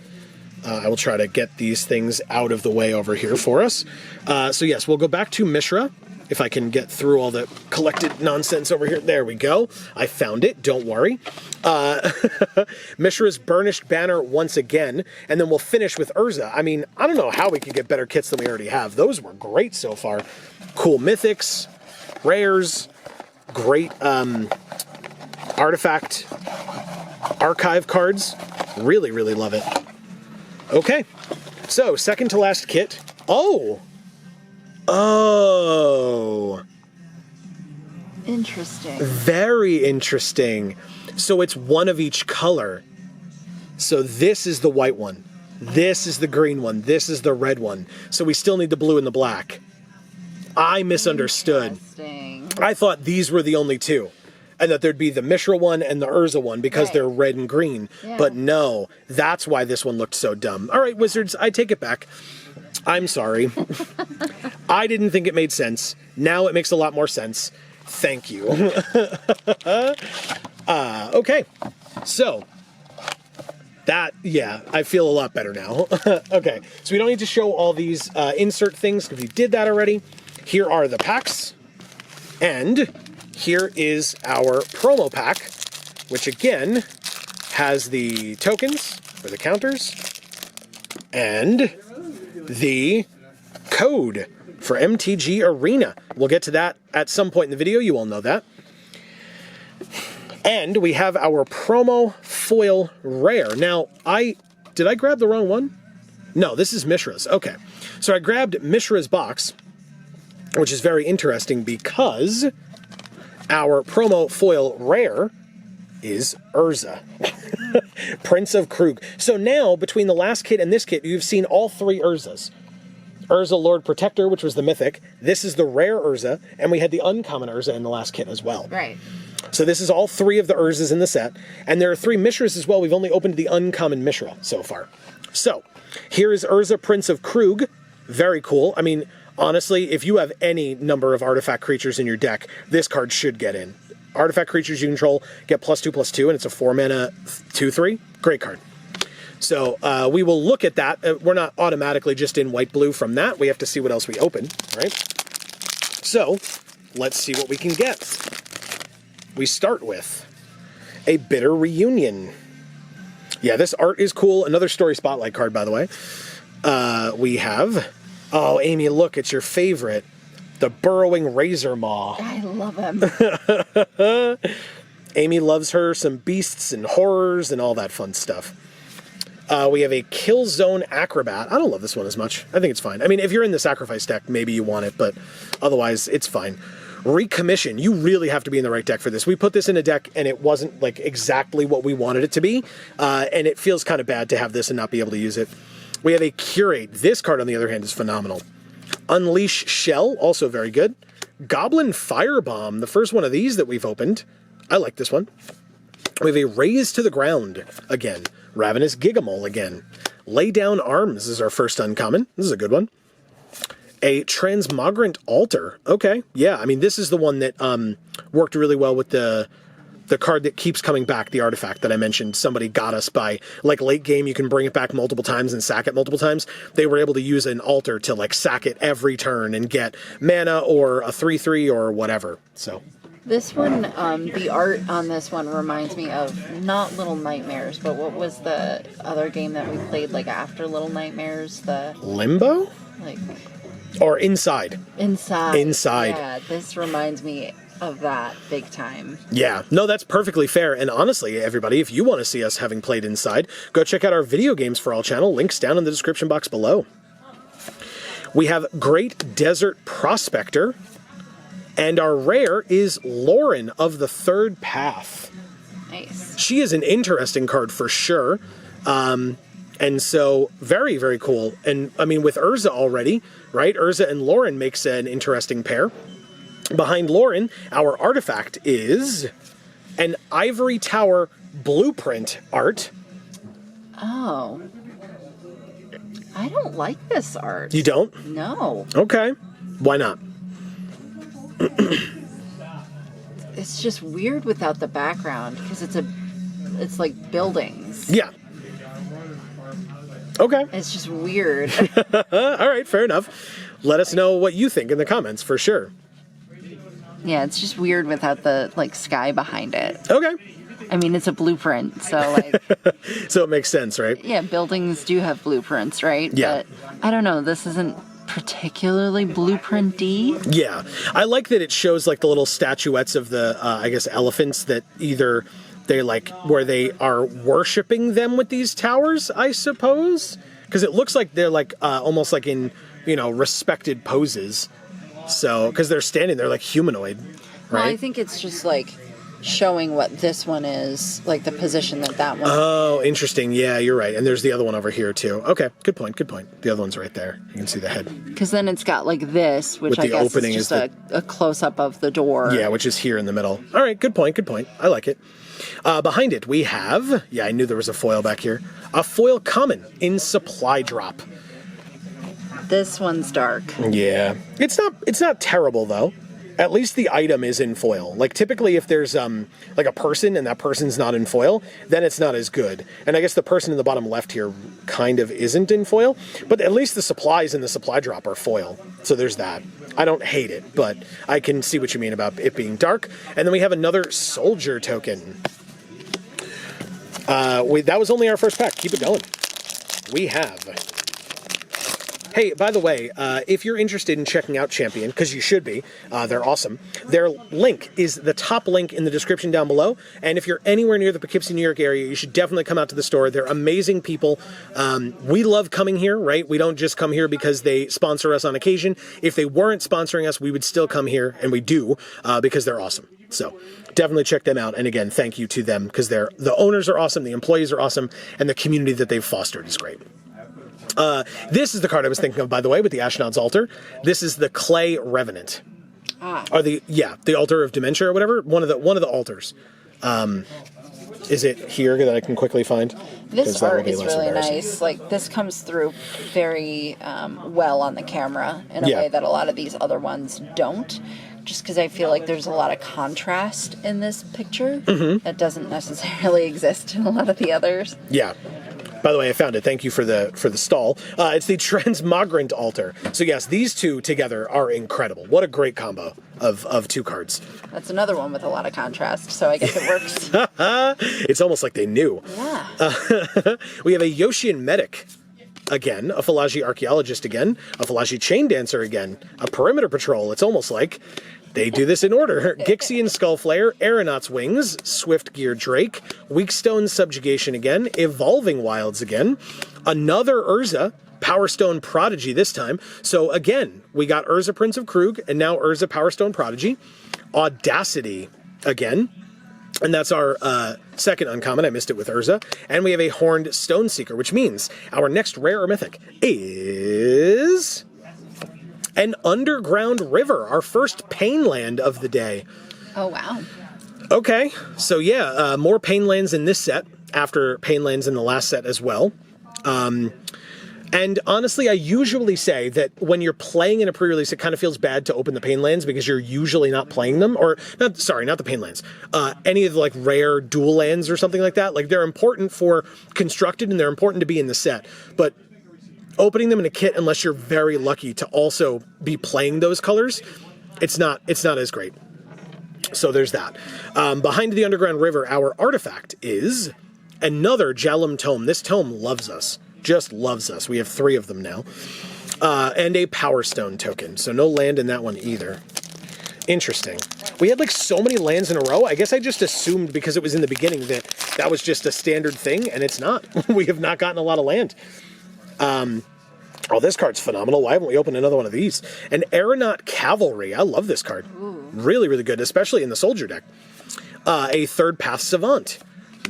I will try to get these things out of the way over here for us. So yes, we'll go back to Mishra. If I can get through all the collected nonsense over here. There we go. I found it. Don't worry. Mishra's Burnished Banner once again. And then we'll finish with Urza. I mean, I don't know how we could get better kits than we already have. Those were great so far. Cool mythics, rares, great artifact archive cards. Really, really love it. Okay. So, second to last kit. Oh! Interesting. Very interesting. So it's one of each color. So this is the white one. This is the green one. This is the red one. So we still need the blue and the black. I misunderstood. I thought these were the only two. And that there'd be the Mishra one and the Urza one because they're red and green. Yeah. But no, that's why this one looked so dumb. All right, Wizards, I take it back. I'm sorry. I didn't think it made sense. Now it makes a lot more sense. Thank you. Okay. So, I feel a lot better now. Okay, so we don't need to show all these insert things because we did that already. Here are the packs. And here is our promo pack, which again has the tokens for the counters and the code for MTG Arena. We'll get to that at some point in the video. You all know that. And we have our promo foil rare. Now, did I grab the wrong one? No, this is Mishra's. Okay. So I grabbed Mishra's box, which is very interesting because our promo foil rare is Urza. Prince of Krug. So now, between the last kit and this kit, you've seen all 3 Urzas. Urza Lord Protector, which was the mythic. This is the rare Urza, and we had the uncommon Urza in the last kit as well. Right. So this is all 3 of the Urzas in the set, and there are 3 Mishras as well. We've only opened the uncommon Mishra so far. So, here is Urza Prince of Krug. Very cool. I mean, honestly, if you have any number of artifact creatures in your deck, this card should get in. Artifact creatures you control get +2/+2, and it's a 4-mana 2/3. Great card. So we will look at that. We're not automatically just in white-blue from that. We have to see what else we open, right? So let's see what we can get. We start with a Bitter Reunion. Yeah, this art is cool. Another Story Spotlight card, by the way. We have... Oh, Amy, look, it's your favorite. The Burrowing Razor Maw. I love him. Amy loves her some beasts and horrors and all that fun stuff. We have a Killzone Acrobat. I don't love this one as much. I think it's fine. I mean, if you're in the Sacrifice deck, maybe you want it, but otherwise, it's fine. Recommission. You really have to be in the right deck for this. We put this in a deck, and it wasn't like exactly what we wanted it to be, and it feels kind of bad to have this and not be able to use it. We have a Curate. This card, on the other hand, is phenomenal. Unleash Shell, also very good. Goblin Firebomb, the first one of these that we've opened. I like this one. We have a Raise to the Ground again. Ravenous Gigamole again. Lay Down Arms is our first uncommon. This is a good one. A Transmogrant Altar. Okay, yeah, I mean, this is the one that worked really well with the card that keeps coming back, the artifact that I mentioned. Somebody got us by, like, late game, you can bring it back multiple times and sack it multiple times. They were able to use an altar to, like, sack it every turn and get mana or a 3/3 or whatever. So, This one, the art on this one reminds me of not Little Nightmares, but what was the other game that we played like after Little Nightmares? The Limbo? like Or Inside. Inside. Inside. Yeah, this reminds me of that big time. Yeah, no, that's perfectly fair. And honestly, everybody, if you want to see us having played Inside, go check out our Video Games for All channel. Links down in the description box below. We have Great Desert Prospector. And our rare is Lauren of the Third Path. Nice. She is an interesting card for sure. And so very, very cool. And I mean, with Urza already, right? Urza and Lauren makes an interesting pair. Behind Lauren, our artifact is an Ivory Tower blueprint art. Oh. I don't like this art. You don't? No. Okay. Why not? It's just weird without the background because it's like buildings. Yeah. Okay. It's just weird. All right, fair enough. Let us know what you think in the comments for sure. Yeah, it's just weird without the like sky behind it. Okay. I mean, it's a blueprint, so like So it makes sense, right? yeah, buildings do have blueprints, right? Yeah. But I don't know, this isn't particularly blueprint-y. Yeah. I like that it shows like the little statuettes of the, I guess, elephants that either they like, where they are worshiping them with these towers, I suppose. Because it looks like they're like almost like in, you know, respected poses. So, because they're standing there like humanoid, right? Well, I think it's just like showing what this one is, like the position that one. Oh, interesting. Yeah, you're right. And there's the other one over here too. Okay, good point. Good point. The other one's right there. You can see the head. Because then it's got like this, which With I the guess opening is just is a close-up of the door. Yeah, which is here in the middle. All right, good point. Good point. I like it. Behind it, we have, yeah, I knew there was a foil back here. A foil common in supply drop. This one's dark. Yeah, it's not terrible though. At least the item is in foil. Like typically if there's like a person and that person's not in foil, then it's not as good. And I guess the person in the bottom left here kind of isn't in foil, but at least the supplies in the supply drop are foil. So there's that. I don't hate it, but I can see what you mean about it being dark. And then we have another soldier token. That was only our first pack. Keep it going. We have... Hey, by the way, if you're interested in checking out Champion, because you should be, they're awesome, their link is the top link in the description down below, and if you're anywhere near the Poughkeepsie, New York area, you should definitely come out to the store. They're amazing people. We love coming here, right? We don't just come here because they sponsor us on occasion. If they weren't sponsoring us, we would still come here, and we do, because they're awesome. So definitely check them out, and again, thank you to them, because the owners are awesome, the employees are awesome, and the community that they've fostered is great. This is the card I was thinking of, by the way, with the Ashnod's Altar. This is the Clay Revenant. Or the Altar of Dementia or whatever. One of the altars. Is it here that I can quickly find? This art is really nice. Like this comes through very well on the camera in a way that a lot of these other ones don't. Just because I feel like there's a lot of contrast in this picture that doesn't necessarily exist in a lot of the others. Yeah. By the way, I found it. Thank you for the stall. It's the Transmogrant Altar. So yes, these two together are incredible. What a great combo of two cards. That's another one with a lot of contrast, so I guess it works. It's almost like they knew. Yeah. We have a Yoshian Medic again, a Falaji Archaeologist again, a Falaji Chain Dancer again, a Perimeter Patrol. It's almost like they do this in order. Gixian Skullflare, Aeronaut's Wings, Swift Gear Drake, Weakstone Subjugation again, Evolving Wilds again, another Urza, Power Stone Prodigy this time. So again, we got Urza Prince of Krug, and now Urza Power Stone Prodigy. Audacity again. And that's our second uncommon. I missed it with Urza. And we have a Horned Stone Seeker, which means our next rare or mythic is... an Underground River, our first Painland of the day. Oh, wow. Okay, so yeah, more Painlands in this set, after Painlands in the last set as well. And honestly, I usually say that when you're playing in a pre-release, it kind of feels bad to open the Painlands because you're usually not playing them. Or, not the Painlands. Any of the, like, rare dual lands or something like that. Like, they're important for constructed and they're important to be in the set. But opening them in a kit, unless you're very lucky to also be playing those colors, it's not as great. So there's that. Behind the Underground River, our artifact is another Jalum Tome. This tome loves us. Just loves us. We have 3 of them now. And a Power Stone token. So no land in that one either. Interesting. We had like so many lands in a row. I guess I just assumed because it was in the beginning that that was just a standard thing, and it's not. We have not gotten a lot of land. Oh, this card's phenomenal. Why haven't we opened another one of these? An Aeronaut Cavalry. I love this card. Ooh. Really, really good, especially in the Soldier deck. A Third Path Savant.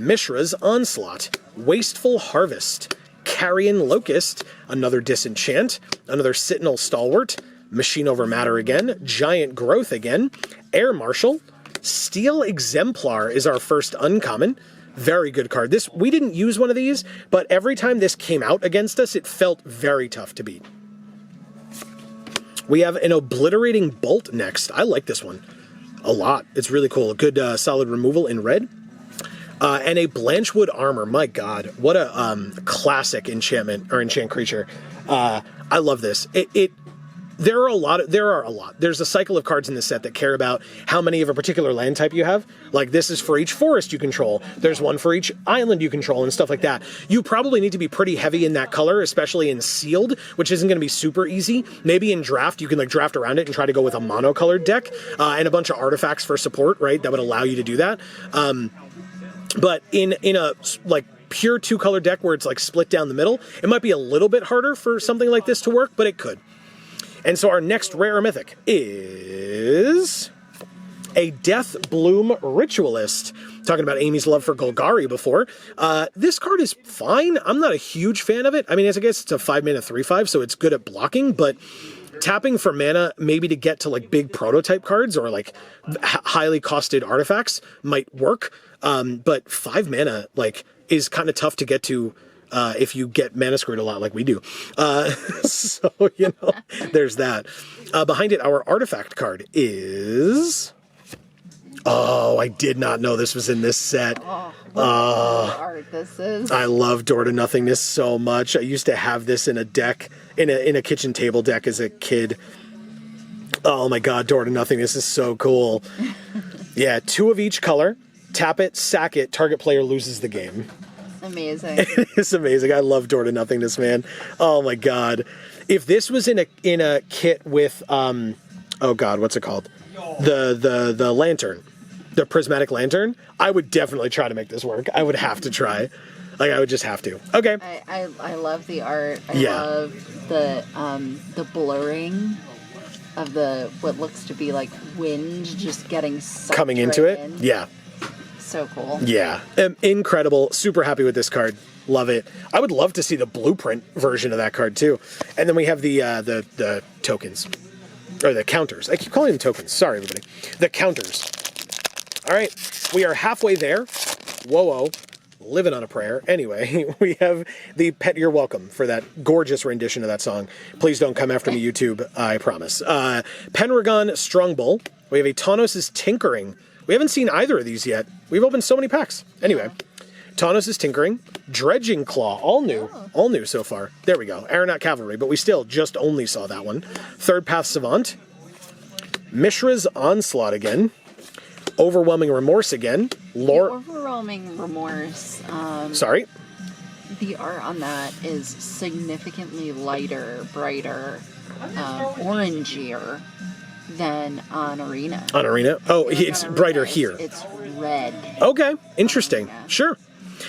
Mishra's Onslaught. Wasteful Harvest. Carrion Locust. Another Disenchant. Another Sentinel Stalwart. Machine Over Matter again. Giant Growth again. Air Marshal. Steel Exemplar is our first uncommon. Very good card. This, we didn't use one of these, but every time this came out against us, it felt very tough to beat. We have an Obliterating Bolt next. I like this one a lot. It's really cool. A good solid removal in red. And a Blanchwood Armor. My God, what a classic enchantment or enchant creature. I love this. There are a lot. There's a cycle of cards in this set that care about how many of a particular land type you have. Like this is for each forest you control. There's one for each island you control and stuff like that. You probably need to be pretty heavy in that color, especially in sealed, which isn't going to be super easy. Maybe in draft, you can like draft around it and try to go with a monocolored deck and a bunch of artifacts for support, right? That would allow you to do that. But in a like pure 2-color deck where it's like split down the middle, it might be a little bit harder for something like this to work, but it could. And so our next rare or mythic is a Death Bloom Ritualist. Talking about Amy's love for Golgari before. This card is fine. I'm not a huge fan of it. I mean, I guess it's a 5-mana 3/5, so it's good at blocking, but tapping for mana maybe to get to like big prototype cards or like highly costed artifacts might work. But 5 mana like is kind of tough to get to if you get mana screwed a lot like we do. So, you know, there's that. Behind it, our artifact card is... Oh, I did not know this was in this set. Oh, what art this is. I love Door to Nothingness so much. I used to have this in a deck, in a kitchen table deck as a kid. Oh my God, Door to Nothingness is so cool. Yeah, 2 of each color. Tap it, sack it, target player loses the game. Amazing. It's amazing. I love Door to Nothingness, man. Oh my God. If this was in a kit with oh God, what's it called? The lantern. The prismatic lantern, I would definitely try to make this work. I would have to try. Like I would just have to. Okay. I love the art. I love the blurring of the what looks to be like wind just getting sucked coming into right it. In. Yeah. So cool. Yeah. Incredible. Super happy with this card. Love it. I would love to see the blueprint version of that card too. And then we have the tokens. Or the counters. I keep calling them tokens. Sorry, everybody. The counters. All right. We are halfway there. Whoa. Living on a prayer. Anyway, we have the Pet You're Welcome for that gorgeous rendition of that song. Please don't come after me, YouTube. I promise. Pendragon Strongbull. We have a Tawnos' Tinkering. We haven't seen either of these yet. We've opened so many packs. Anyway. Tawnos' Tinkering. Dredging Claw. All new. All new so far. There we go. Aeronaut Cavalry, but we still just only saw that one. Third Path Savant. Mishra's Onslaught again. Overwhelming Remorse again. Overwhelming Remorse. Sorry? The art on that is significantly lighter, brighter, orangier than on Arena. On Arena? Oh, it's brighter here. It's red. Okay, interesting. Sure.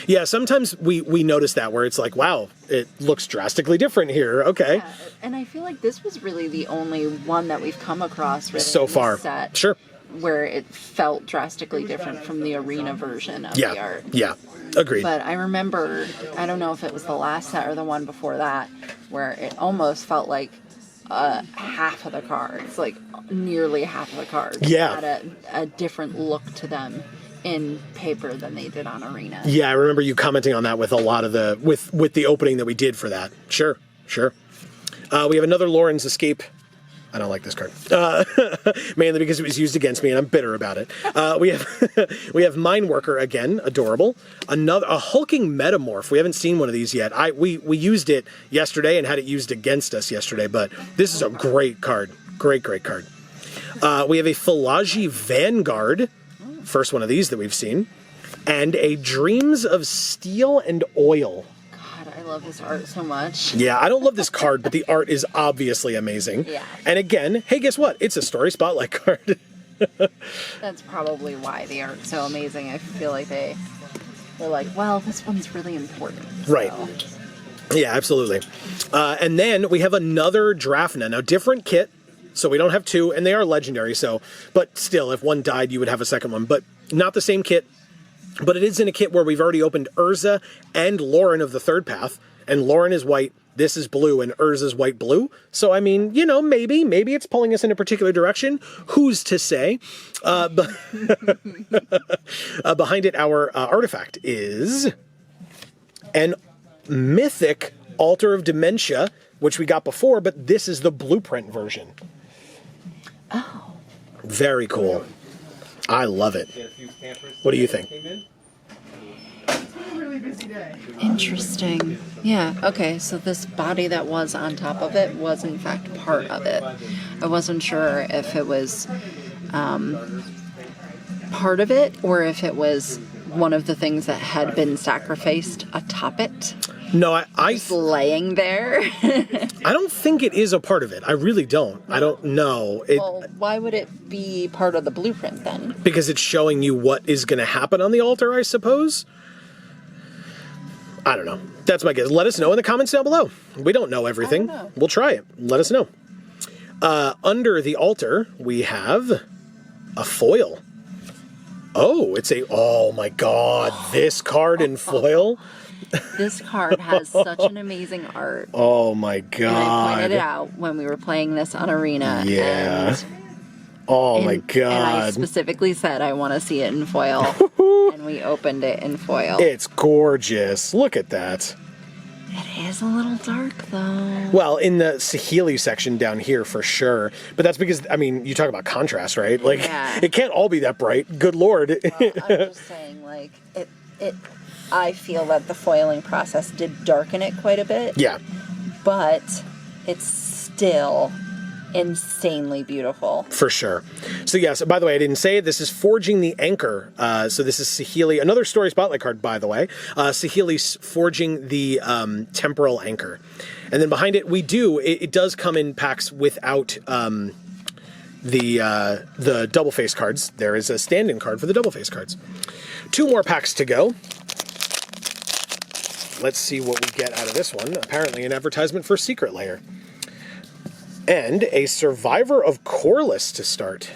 Yeah, sometimes we notice that where it's like, wow, it looks drastically different here. Okay. Yeah, and I feel like this was really the only one that we've come across really so far. Set sure. Where it felt drastically different from the Arena version of the art. Yeah, agreed. But I remember, I don't know if it was the last set or the one before that, where it almost felt like half of the cards, like nearly half of the cards, had a different look to them in paper than they did on Arena. Yeah, I remember you commenting on that with a lot of the with the opening that we did for that. Sure. We have another Lauren's Escape. I don't like this card, mainly because it was used against me, and I'm bitter about it. We have Mine Worker again, adorable. A hulking Metamorph. We haven't seen one of these yet. We used it yesterday and had it used against us yesterday, but this is a great card. Great card. We have a Philagi Vanguard, first one of these that we've seen, and a Dreams of Steel and Oil. God, I love his art so much. Yeah, I don't love this card, but the art is obviously amazing. Yeah. And again, hey, guess what? It's a Story Spotlight card. That's probably why the art's so amazing. I feel like they're like, well, this one's really important. Right. So. Yeah, absolutely. And then we have another Drafna. Now, different kit, so we don't have two, and they are legendary, so, but still, if one died, you would have a second one. But not the same kit, but it is in a kit where we've already opened Urza and Lauren of the Third Path, and Lauren is white, this is blue, and Urza's white-blue. So, I mean, you know, maybe it's pulling us in a particular direction. Who's to say? But behind it, our artifact is an mythic Altar of Dementia, which we got before, but this is the blueprint version. Oh. Very cool. I love it. What do you think? Interesting. Yeah, okay, so this body that was on top of it was in fact part of it. I wasn't sure if it was part of it or if it was one of the things that had been sacrificed atop it. No, I Just laying there. I don't think it is a part of it. I really don't. I don't know. Well, why would it be part of the blueprint then? Because it's showing you what is going to happen on the altar, I suppose. I don't know. That's my guess. Let us know in the comments down below. We don't know everything. I don't know. We'll try it. Let us know. Under the altar, we have a foil. Oh, oh my God, this card in foil. This card has such an amazing art. Oh my God. And I pointed it out when we were playing this on Arena. Yeah. My God. And I specifically said I want to see it in foil. And we opened it in foil. It's gorgeous. Look at that. It is a little dark, though. Well, in the Saheeli section down here, for sure. But that's because, I mean, you talk about contrast, right? Like, yeah. It can't all be that bright. Good Lord. Well, I'm just saying, like, I feel that the foiling process did darken it quite a bit. Yeah. But it's still insanely beautiful. For sure. So yes, by the way, I didn't say it. This is Forging the Anchor. So this is Saheeli, another Story Spotlight card, by the way. Saheeli's Forging the Temporal Anchor. And then behind it, it does come in packs without the double face cards. There is a stand-in card for the double face cards. 2 more packs to go. Let's see what we get out of this one. Apparently an advertisement for Secret Lair. And a Survivor of Corliss to start.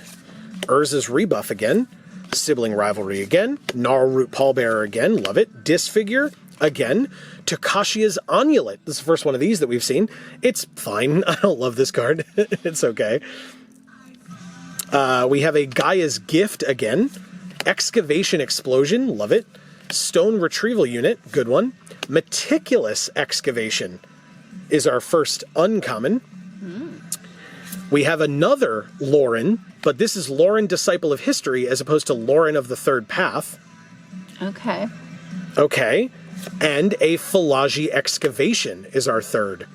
Urza's Rebuff again. Sibling Rivalry again. Gnarlroot Pallbearer again. Love it. Disfigure again. Takashia's Amulet. This is the first one of these that we've seen. It's fine. I don't love this card. It's okay. We have a Gaia's Gift again. Excavation Explosion. Love it. Stone Retrieval Unit. Good one. Meticulous Excavation is our first uncommon. We have another Lauren, but this is Lauren, Disciple of History, as opposed to Lauren of the Third Path. Okay. Okay. And a Philagi Excavation is our third.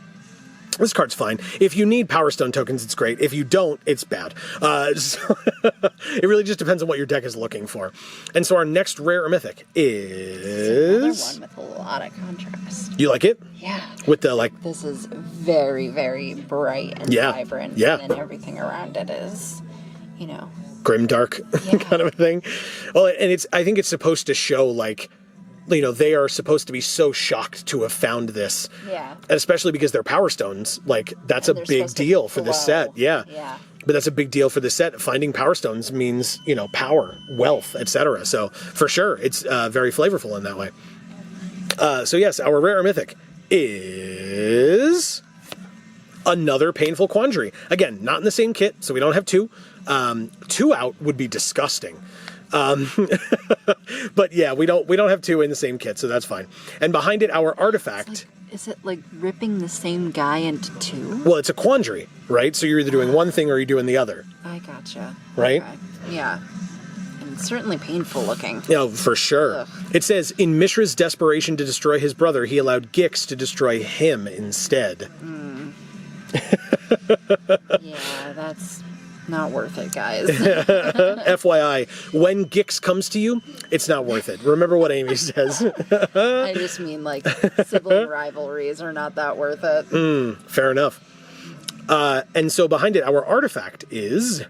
This card's fine. If you need Power Stone tokens, it's great. If you don't, it's bad. So it really just depends on what your deck is looking for. And so our next rare or mythic is... Another one with a lot of contrast. You like it? Yeah. With the, like... This is very, very bright and vibrant. Yeah. And then everything around it is, grimdark kind of a thing. Well, and I think it's supposed to show, like... they are supposed to be so shocked to have found this. Yeah. And especially because they're Power Stones. Like, that's a big deal for this set. Yeah. Yeah. But that's a big deal for this set. Finding Power Stones means, power, wealth, etc. So, for sure, it's very flavorful in that way. So, yes, our rare or mythic is another Painful Quandary. Again, not in the same kit, so we don't have 2. 2 out would be disgusting. But yeah, we don't have 2 in the same kit, so that's fine. And behind it, our artifact. Is it like ripping the same guy into 2? Well, it's a quandary, right? So you're either doing one thing or you're doing the other. I gotcha. Right? Okay. Yeah. And it's certainly painful looking. For sure. Ugh. It says, in Mishra's desperation to destroy his brother, he allowed Gix to destroy him instead. Yeah, that's Not worth it, guys. FYI, when Gix comes to you, it's not worth it. Remember what Amy says. I just mean, like, sibling rivalries are not that worth it. Fair enough. And so behind it, our artifact is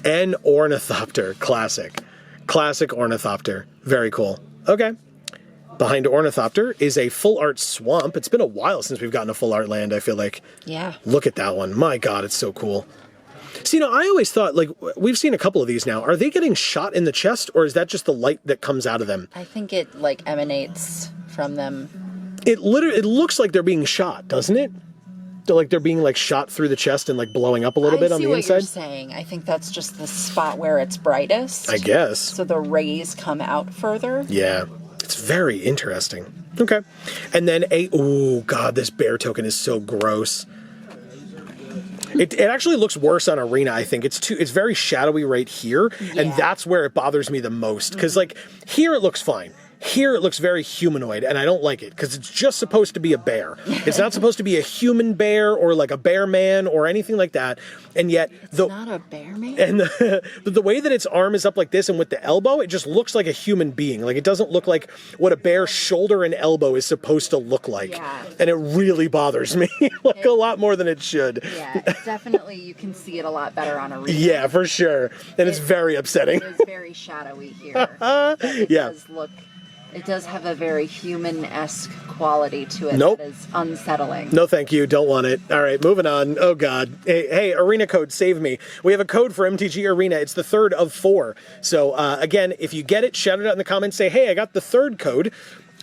an Ornithopter. Classic Ornithopter. Very cool. Okay. Behind Ornithopter is a full art swamp. It's been a while since we've gotten a full art land, I feel like. Yeah. Look at that one. My God, it's so cool. So, I always thought, like, we've seen a couple of these now. Are they getting shot in the chest, or is that just the light that comes out of them? I think it, like, emanates from them. It looks like they're being shot, doesn't it? They're being, like, shot through the chest and, like, blowing up a little bit on the inside? I see what you're saying. I think that's just the spot where it's brightest. I guess. So the rays come out further. Yeah. It's very interesting. Okay. And then oh God, this bear token is so gross. It actually looks worse on Arena, I think. It's very shadowy right here, and that's where it bothers me the most. Because, like, here it looks fine. Here it looks very humanoid, and I don't like it, because it's just supposed to be a bear. It's not supposed to be a human bear, or like a bear man, or anything like that. And yet... It's not a bear man? And the way that its arm is up like this, and with the elbow, it just looks like a human being. Like, it doesn't look like what a bear's shoulder and elbow is supposed to look like. Yeah. And it really bothers me, like, a lot more than it should. Yeah, definitely you can see it a lot better on Arena. Yeah, for sure. And it's very upsetting. It is very shadowy here. Yeah. It does have a very human-esque quality to it Nope. that is unsettling. No, thank you. Don't want it. All right, moving on. Oh, God. Hey, Arena code, save me. We have a code for MTG Arena. It's the third of 4. So, again, if you get it, shout it out in the comments. Say, hey, I got the third code.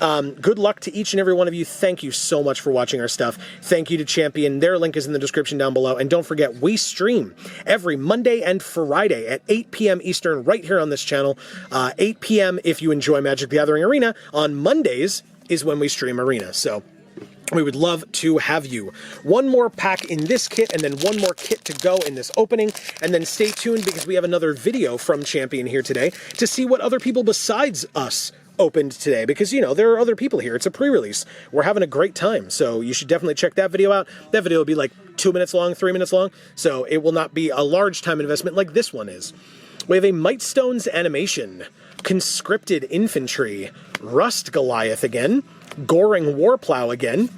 Good luck to each and every one of you. Thank you so much for watching our stuff. Thank you to Champion. Their link is in the description down below. And don't forget, we stream every Monday and Friday at 8 p.m. Eastern right here on this channel. 8 p.m. if you enjoy Magic the Gathering Arena. On Mondays is when we stream Arena. So we would love to have you. One more pack in this kit, and then one more kit to go in this opening. And then stay tuned, because we have another video from Champion here today to see what other people besides us opened today, because, there are other people here. It's a pre-release. We're having a great time, so you should definitely check that video out. That video will be like 2 minutes long, 3 minutes long, so it will not be a large time investment like this one is. We have a Mightstone's animation, Conscripted Infantry, Rust Goliath again, Goring Warplow again,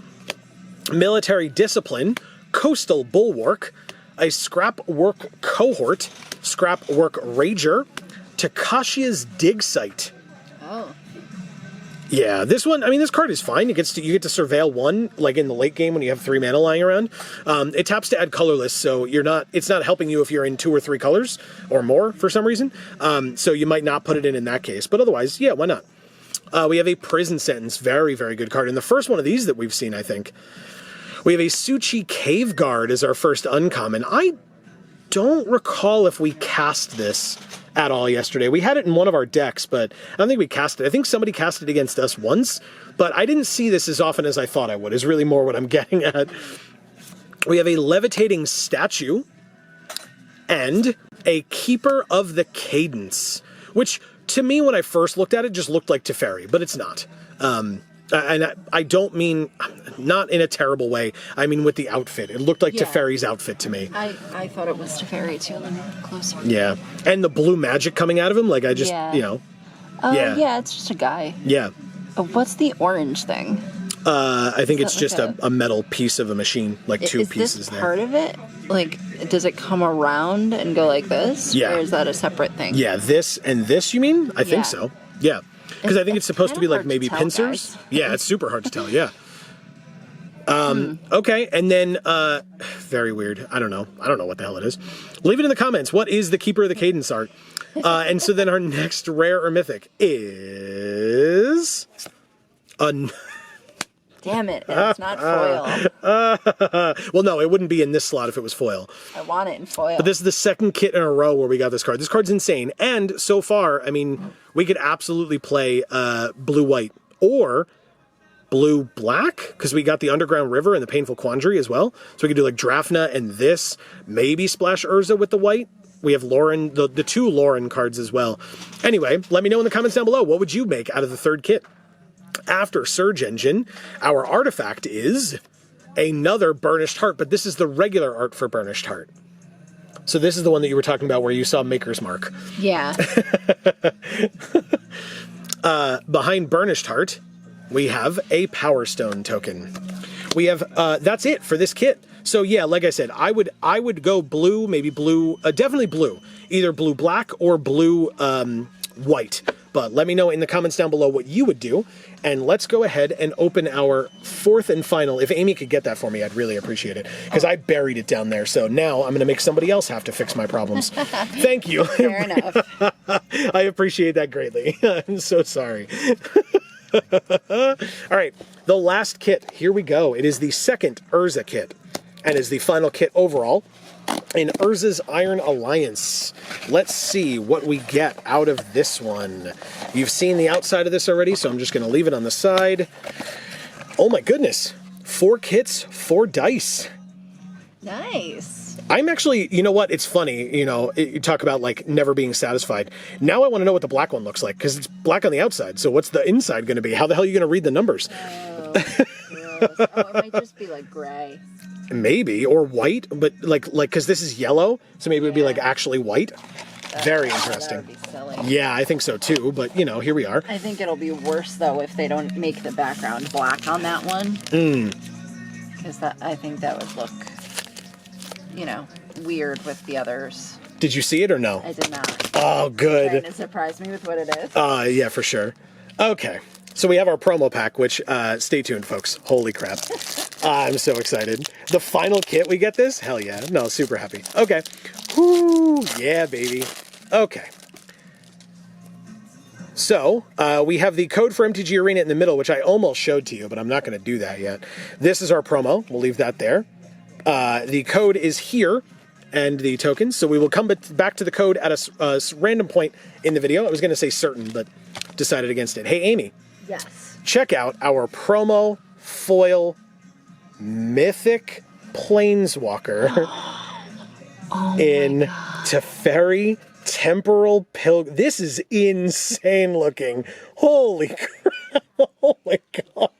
Military Discipline, Coastal Bulwark, a Scrapwork Cohort, Scrapwork Rager, Takashia's Dig Site. Oh. Yeah, this one, I mean, this card is fine. You get to surveil one, like in the late game when you have 3 mana lying around. It taps to add colorless, so it's not helping you if you're in 2 or 3 colors or more for some reason. So you might not put it in that case. But otherwise, yeah, why not? We have a Prison Sentence, very, very good card. And the first one of these that we've seen, I think. We have a Suchi Cave Guard as our first uncommon. I don't recall if we cast this at all yesterday. We had it in one of our decks, but I don't think we cast it. I think somebody cast it against us once, but I didn't see this as often as I thought I would, is really more what I'm getting at. We have a Levitating Statue and a Keeper of the Cadence, which to me, when I first looked at it, just looked like Teferi, but it's not. And I don't mean, not in a terrible way, I mean with the outfit. It looked like Teferi's outfit to me. I thought it was Teferi too, let me look closer. Yeah. And the blue magic coming out of him, like I just, yeah, it's just a guy. Yeah. What's the orange thing? I think it's just a metal piece of a machine, like 2 pieces this there. Part of it? Like, does it come around and go like this? Yeah. Or is that a separate thing? Yeah, this and this, you mean? I think so. Yeah. Because I think it's supposed to be like maybe pincers. Guys. Yeah, it's super hard to tell, yeah. Okay, and then, very weird. I don't know what the hell it is. Leave it in the comments. What is the Keeper of the Cadence art? And so then our next rare or mythic is... Damn it, it's not foil. Well, no, it wouldn't be in this slot if it was foil. I want it in foil. But this is the second kit in a row where we got this card. This card's insane. And so far, I mean, we could absolutely play blue-white or blue-black, because we got the Underground River and the Painful Quandary as well. So we could do like Drafna and this, maybe splash Urza with the white. We have Lauren, the 2 Lauren cards as well. Anyway, let me know in the comments down below, what would you make out of the third kit? After Surge Engine, our artifact is another Burnished Heart, but this is the regular art for Burnished Heart. So this is the one that you were talking about where you saw Maker's Mark. Yeah. Behind Burnished Heart, we have a Power Stone token. We have, that's it for this kit. So yeah, like I said, I would go blue, maybe blue, definitely blue. Either blue black or blue white. But let me know in the comments down below what you would do. And let's go ahead and open our fourth and final. If Amy could get that for me, I'd really appreciate it. Because I buried it down there. So now I'm going to make somebody else have to fix my problems. Thank you. Fair enough. I appreciate that greatly. I'm so sorry. All right, the last kit. Here we go. It is the second Urza kit. And is the final kit overall in Urza's Iron Alliance. Let's see what we get out of this one. You've seen the outside of this already, so I'm just going to leave it on the side. Oh my goodness. 4 kits, 4 dice. Nice. I'm actually, you know what? It's funny, you talk about like never being satisfied. Now I want to know what the black one looks like because it's black on the outside. So what's the inside going to be? How the hell are you going to read the numbers? Oh, gross. Oh, it might just be like gray. Maybe, or white, but like because this is yellow, so maybe it would be like actually white. Very interesting. That would be silly. Yeah, I think so too, but here we are. I think it'll be worse though if they don't make the background black on that one. Because I think that would look, weird with the others. Did you see it or no? I did not. Oh, good. Trying to surprise me with what it is. Yeah, for sure. Okay. So we have our promo pack, which, stay tuned, folks. Holy crap. I'm so excited. The final kit, we get this? Hell yeah. No, super happy. Okay. Whoo, yeah, baby. Okay. So, we have the code for MTG Arena in the middle, which I almost showed to you, but I'm not going to do that yet. This is our promo. We'll leave that there. The code is here, and the tokens. So we will come back to the code at a random point in the video. I was going to say certain, but decided against it. Hey, Amy. Yes. Check out our promo foil mythic planeswalker in Teferi Temporal Pilgrim. This is insane looking. Holy crap. Oh my god.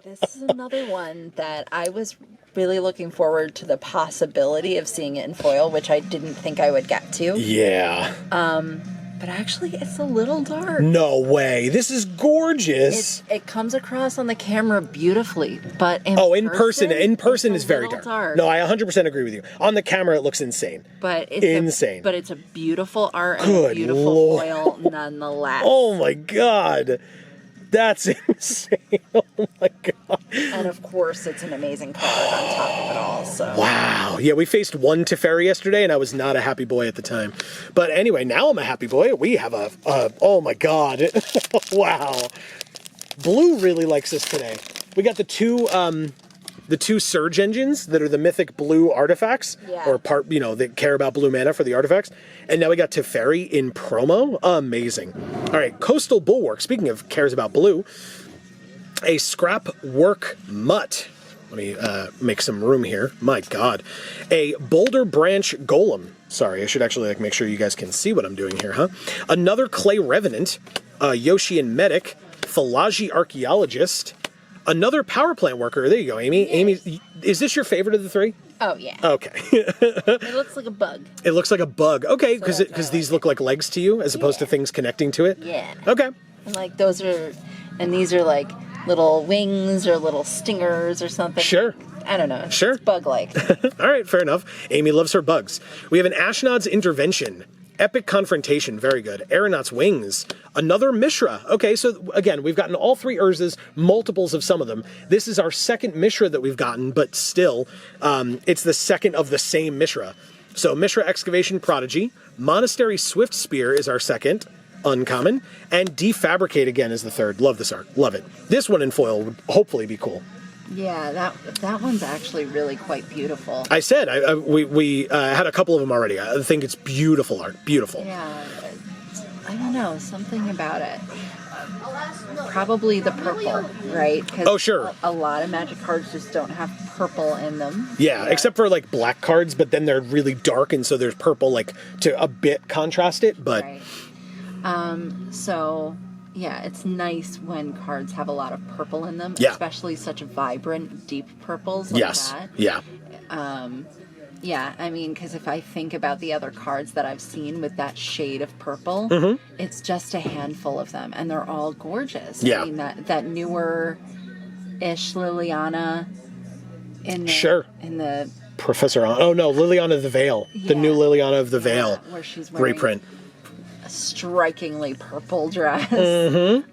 This is another one that I was really looking forward to the possibility of seeing it in foil, which I didn't think I would get to. Yeah. But actually, it's a little dark. No way. This is gorgeous. It comes across on the camera beautifully, but in person is very dark. No, I 100% agree with you. On the camera, it looks insane. But it's insane. But it's a beautiful art and Good a beautiful Lord. foil nonetheless. Oh my god. That's insane. Oh my god. And of course, it's an amazing card on top of it all. So. Wow. Yeah, we faced one Teferi yesterday, and I was not a happy boy at the time. But anyway, now I'm a happy boy. We have oh my god. Wow. Blue really likes us today. We got the two surge engines that are the mythic blue artifacts, or that care about blue mana for the artifacts. And now we got Teferi in promo. Amazing. All right, Coastal Bulwark. Speaking of cares about blue, a scrap work mutt. Let me make some room here. My God. A Boulder Branch Golem. Sorry, I should actually make sure you guys can see what I'm doing here, huh? Another Clay Revenant, Yoshian Medic, Philagi Archaeologist, another power plant worker. There you go, Amy. Yes. Amy, is this your favorite of the 3? Oh, yeah. Okay. It looks like a bug. It looks like a bug. Okay, because these look like legs to you as opposed to things connecting to it? Yeah. Okay. And these are like little wings or little stingers or something. Sure. I don't know. Sure. It's bug-like. All right, fair enough. Amy loves her bugs. We have an Ashnod's Intervention. Epic Confrontation, very good. Aeronaut's Wings. Another Mishra. Okay, so again, we've gotten all 3 Urzas, multiples of some of them. This is our second Mishra that we've gotten, but still, it's the second of the same Mishra. So Mishra Excavation Prodigy. Monastery Swift Spear is our second. Uncommon. And Defabricate again is the third. Love this art. Love it. This one in foil would hopefully be cool. Yeah, that one's actually really quite beautiful. I said, we had a couple of them already. I think it's beautiful art. Beautiful. Yeah, I don't know, something about it. Probably the purple, right? Oh, sure. A lot of Magic cards just don't have purple in them. Yeah, except for like black cards, but then they're really dark, and so there's purple to a bit contrast it. But right. So yeah, it's nice when cards have a lot of purple in them, especially such vibrant, deep purples like that. Yeah. Yeah, I mean, because if I think about the other cards that I've seen with that shade of purple, it's just a handful of them, and they're all gorgeous. Yeah. I mean, that newer-ish Liliana in the Professor. Oh no, Liliana of the Veil. The new Liliana of the Veil. Where she's wearing reprint. A strikingly purple dress, and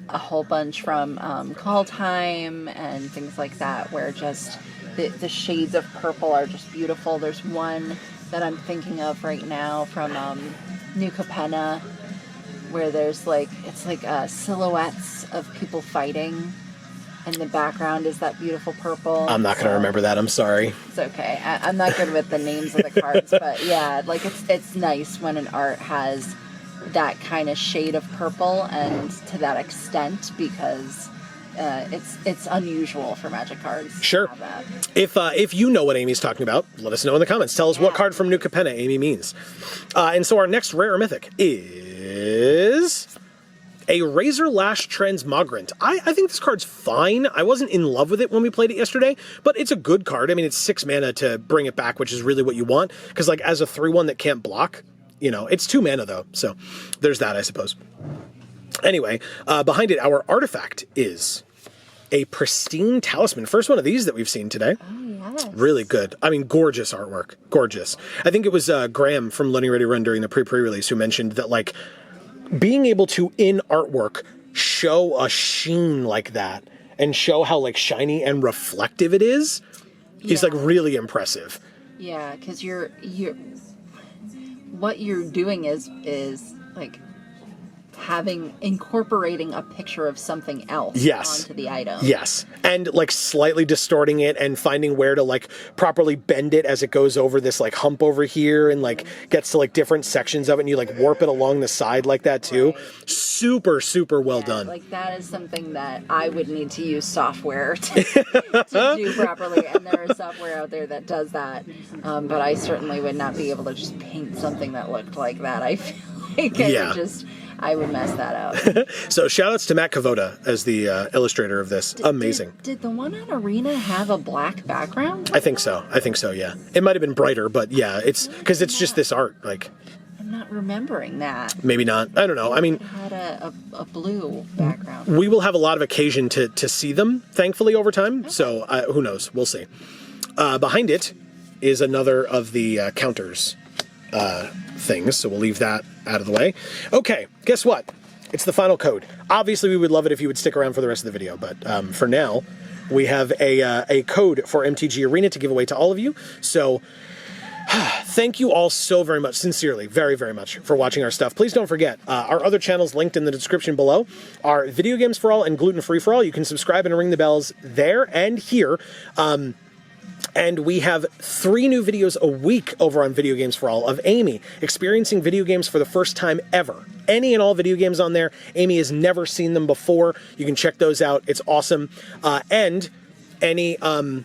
a whole bunch from Call Time and things like that, where just the shades of purple are just beautiful. There's one that I'm thinking of right now from New Capenna, where there's it's silhouettes of people fighting, and the background is that beautiful purple. I'm not going to remember that. I'm sorry. It's okay. I'm not good with the names of the cards, but yeah, it's nice when an art has that kind of shade of purple and to that extent, because it's unusual for Magic cards. Sure. To have that. If you know what Amy's talking about, let us know in the comments. Tell us what card from New Capenna Amy means. And so our next rare or mythic is a Razor Lash Transmogrant. I think this card's fine. I wasn't in love with it when we played it yesterday, but it's a good card. I mean, it's 6 mana to bring it back, which is really what you want, because as a 3/1 that can't block, it's 2 mana though, so there's that, I suppose. Anyway, behind it, our artifact is a Pristine Talisman. First one of these that we've seen today. Oh, yes. Really good. I mean, gorgeous artwork. Gorgeous. I think it was Graham from Loading Ready Run during the pre-release who mentioned that, being able to, in artwork, show a sheen like that and show how, shiny and reflective it is really impressive. Yeah, because what you're doing is incorporating a picture of something else onto the item. Yes. And slightly distorting it and finding where to properly bend it as it goes over this hump over here and gets to different sections of it, and you warp it along the side like that too. Right. Super, super well done. That is something that I would need to use software to do properly, and there is software out there that does that. But I certainly would not be able to just paint something that looked like that. I feel like I would mess that up. So shout outs to Matt Kavoda as the illustrator of this. Amazing. Did the one on Arena have a black background? I think so, yeah. It might have been brighter, but yeah, it's because it's just this art. I'm not remembering that. Maybe not. I don't know. I mean, it had a blue background. We will have a lot of occasion to see them, thankfully, over time. Okay. So who knows? We'll see. Behind it is another of the counters things, so we'll leave that out of the way. Okay, guess what? It's the final code. Obviously, we would love it if you would stick around for the rest of the video, but for now, we have a code for MTG Arena to give away to all of you. So thank you all so very much, sincerely, very, very much for watching our stuff. Please don't forget, our other channels linked in the description below are Video Games for All and Gluten Free for All. You can subscribe and ring the bells there and here. And we have 3 new videos a week over on Video Games for All of Amy experiencing video games for the first time ever. Any and all video games on there. Amy has never seen them before. You can check those out. It's awesome. And on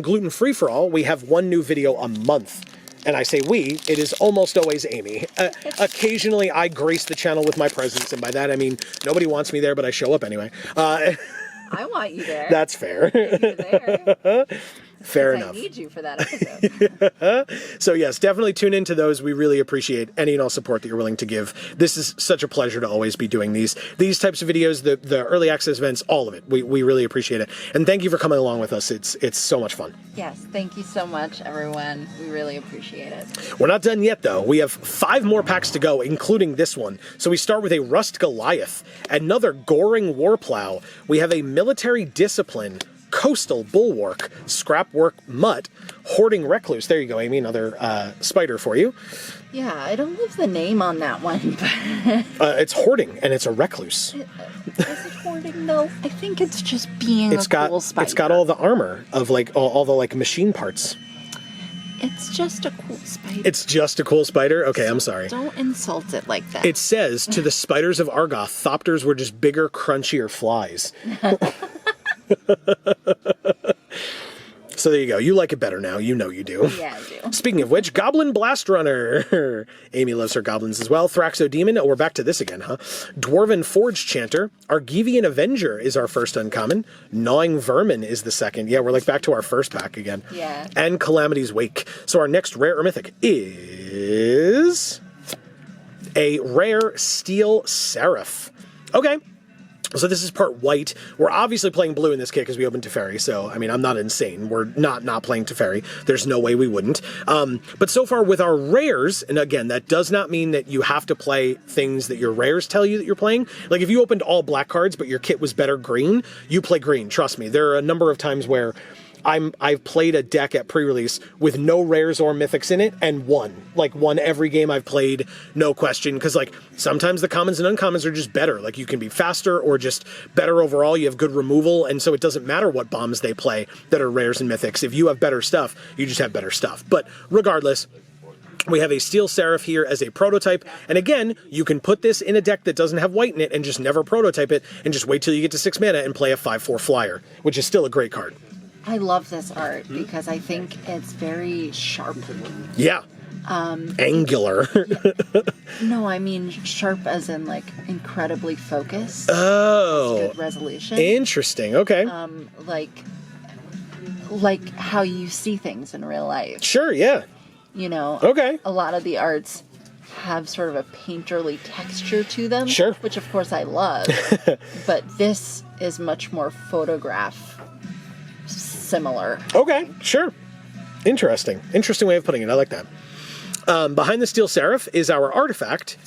Gluten Free for All, we have 1 new video a month. And I say we, it is almost always Amy. Occasionally, I grace the channel with my presence, and by that I mean nobody wants me there, but I show up anyway. I want you there. That's fair. You're there. Fair enough. I need you for that episode. So yes, definitely tune into those. We really appreciate any and all support that you're willing to give. This is such a pleasure to always be doing these types of videos, the early access events, all of it. We really appreciate it. And thank you for coming along with us. It's so much fun. Yes, thank you so much, everyone. We really appreciate it. We're not done yet, though. We have 5 more packs to go, including this one. So we start with a Rust Goliath, another Goring Warplow. We have a Military Discipline, Coastal Bulwark, Scrapwork Mutt, Hoarding Recluse. There you go, Amy, another spider for you. Yeah, I don't love the name on that one. But it's Hoarding, and it's a recluse. Is it Hoarding, though? I think it's just being cool spider. It's got all the armor of all the machine parts. It's just a cool spider. It's just a cool spider? Okay, I'm sorry. Don't insult it like that. It says, to the spiders of Argoth, thopters were just bigger, crunchier flies. So there you go. You like it better now. You know you do. Yeah, I do. Speaking of which, Goblin Blast Runner. Amy loves her goblins as well. Thraxo Demon. Oh, we're back to this again, huh? Dwarven Forge Chanter. Argivian Avenger is our first uncommon. Gnawing Vermin is the second. Yeah, we're like back to our first pack again. Yeah. And Calamity's Wake. So our next rare or mythic is a rare Steel Seraph. Okay. So this is part white. We're obviously playing blue in this kit because we opened Teferi, so, I mean, I'm not insane. We're not playing Teferi. There's no way we wouldn't. But so far with our rares, and again, that does not mean that you have to play things that your rares tell you that you're playing. Like, if you opened all black cards, but your kit was better green, you play green, trust me. There are a number of times where I've played a deck at pre-release with no rares or mythics in it and won. Like, won every game I've played, no question. Because, like, sometimes the commons and uncommons are just better. Like, you can be faster or just better overall. You have good removal, and so it doesn't matter what bombs they play that are rares and mythics. If you have better stuff, you just have better stuff. But regardless, we have a Steel Seraph here as a prototype, and again, you can put this in a deck that doesn't have white in it and just never prototype it, and just wait till you get to 6 mana and play a 5/4 flyer, which is still a great card. I love this art because I think it's very sharp. Yeah. Angular. No, I mean sharp as in like incredibly focused. Oh. Good resolution. Interesting. Okay. Like how you see things in real life. Sure, yeah. You know. Okay. A lot of the arts have sort of a painterly texture to them. Sure. Which of course I love. But this is much more photograph similar. Okay, sure. Interesting. Interesting way of putting it. I like that. Behind the Steel Seraph is our artifact,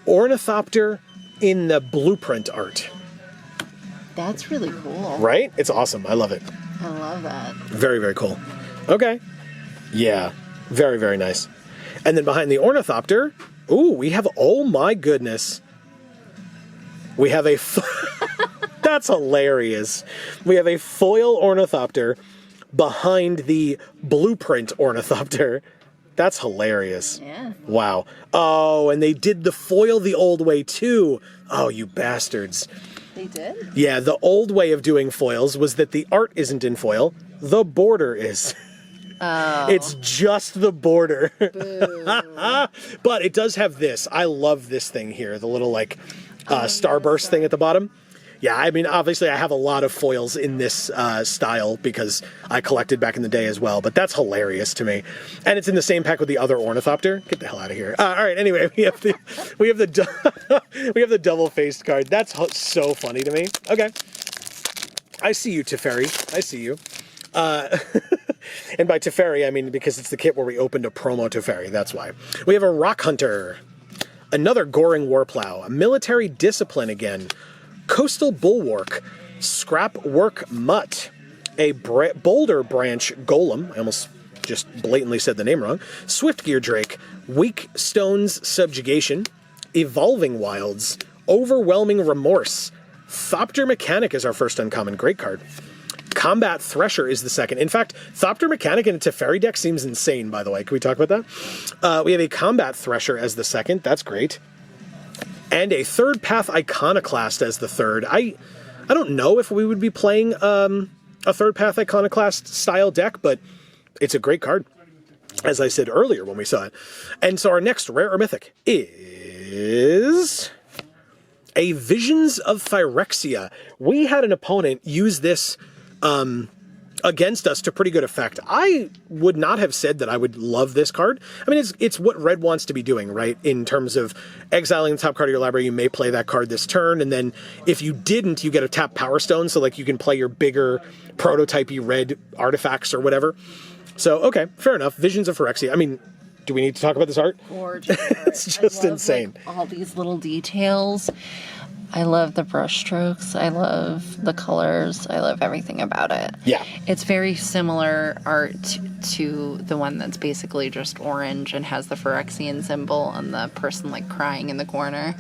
Ornithopter in the blueprint art. That's really cool. Right? It's awesome. I love it. I love that. Very, very cool. Okay. Yeah. Very, very nice. And then behind the Ornithopter, ooh, we have, oh my goodness. We have a... That's hilarious. We have a foil Ornithopter behind the blueprint Ornithopter. That's hilarious. Yeah. Wow. Oh, and they did the foil the old way too. Oh, you bastards. They did? Yeah, the old way of doing foils was that the art isn't in foil, the border is. Oh. It's just the border. Boo. But it does have this. I love this thing here, the little like starburst thing at the bottom. Yeah, I mean, obviously I have a lot of foils in this style because I collected back in the day as well, but that's hilarious to me. And it's in the same pack with the other Ornithopter. Get the hell out of here. All right, anyway, we have the double-faced card. That's so funny to me. Okay. I see you, Teferi. I see you. And by Teferi, I mean because it's the kit where we opened a promo Teferi. That's why. We have a Rock Hunter. Another Goring Warplow. A Military Discipline again. Coastal Bulwark, Scrap Work Mutt, a Boulder Branch Golem, I almost just blatantly said the name wrong, Swiftgear Drake, Weak Stones Subjugation, Evolving Wilds, Overwhelming Remorse, Thopter Mechanic is our first uncommon, great card. Combat Thresher is the second. In fact, Thopter Mechanic in a Teferi deck seems insane, by the way. Can we talk about that? We have a Combat Thresher as the second, that's great. And a Third Path Iconoclast as the third. I don't know if we would be playing a Third Path Iconoclast style deck, but it's a great card, as I said earlier when we saw it. And so our next rare or mythic is a Visions of Phyrexia. We had an opponent use this against us to pretty good effect. I would not have said that I would love this card. I mean, it's what Red wants to be doing, right? In terms of exiling the top card of your library, you may play that card this turn, and then if you didn't, you get a tap Power Stone, so like you can play your bigger prototypey red artifacts or whatever. So, okay, fair enough. Visions of Phyrexia. I mean, do we need to talk about this art? Gorgeous art. It's just insane. Like, all these little details. I love the brush strokes. I love the colors. I love everything about it. Yeah. It's very similar art to the one that's basically just orange and has the Phyrexian symbol and the person like crying in the corner.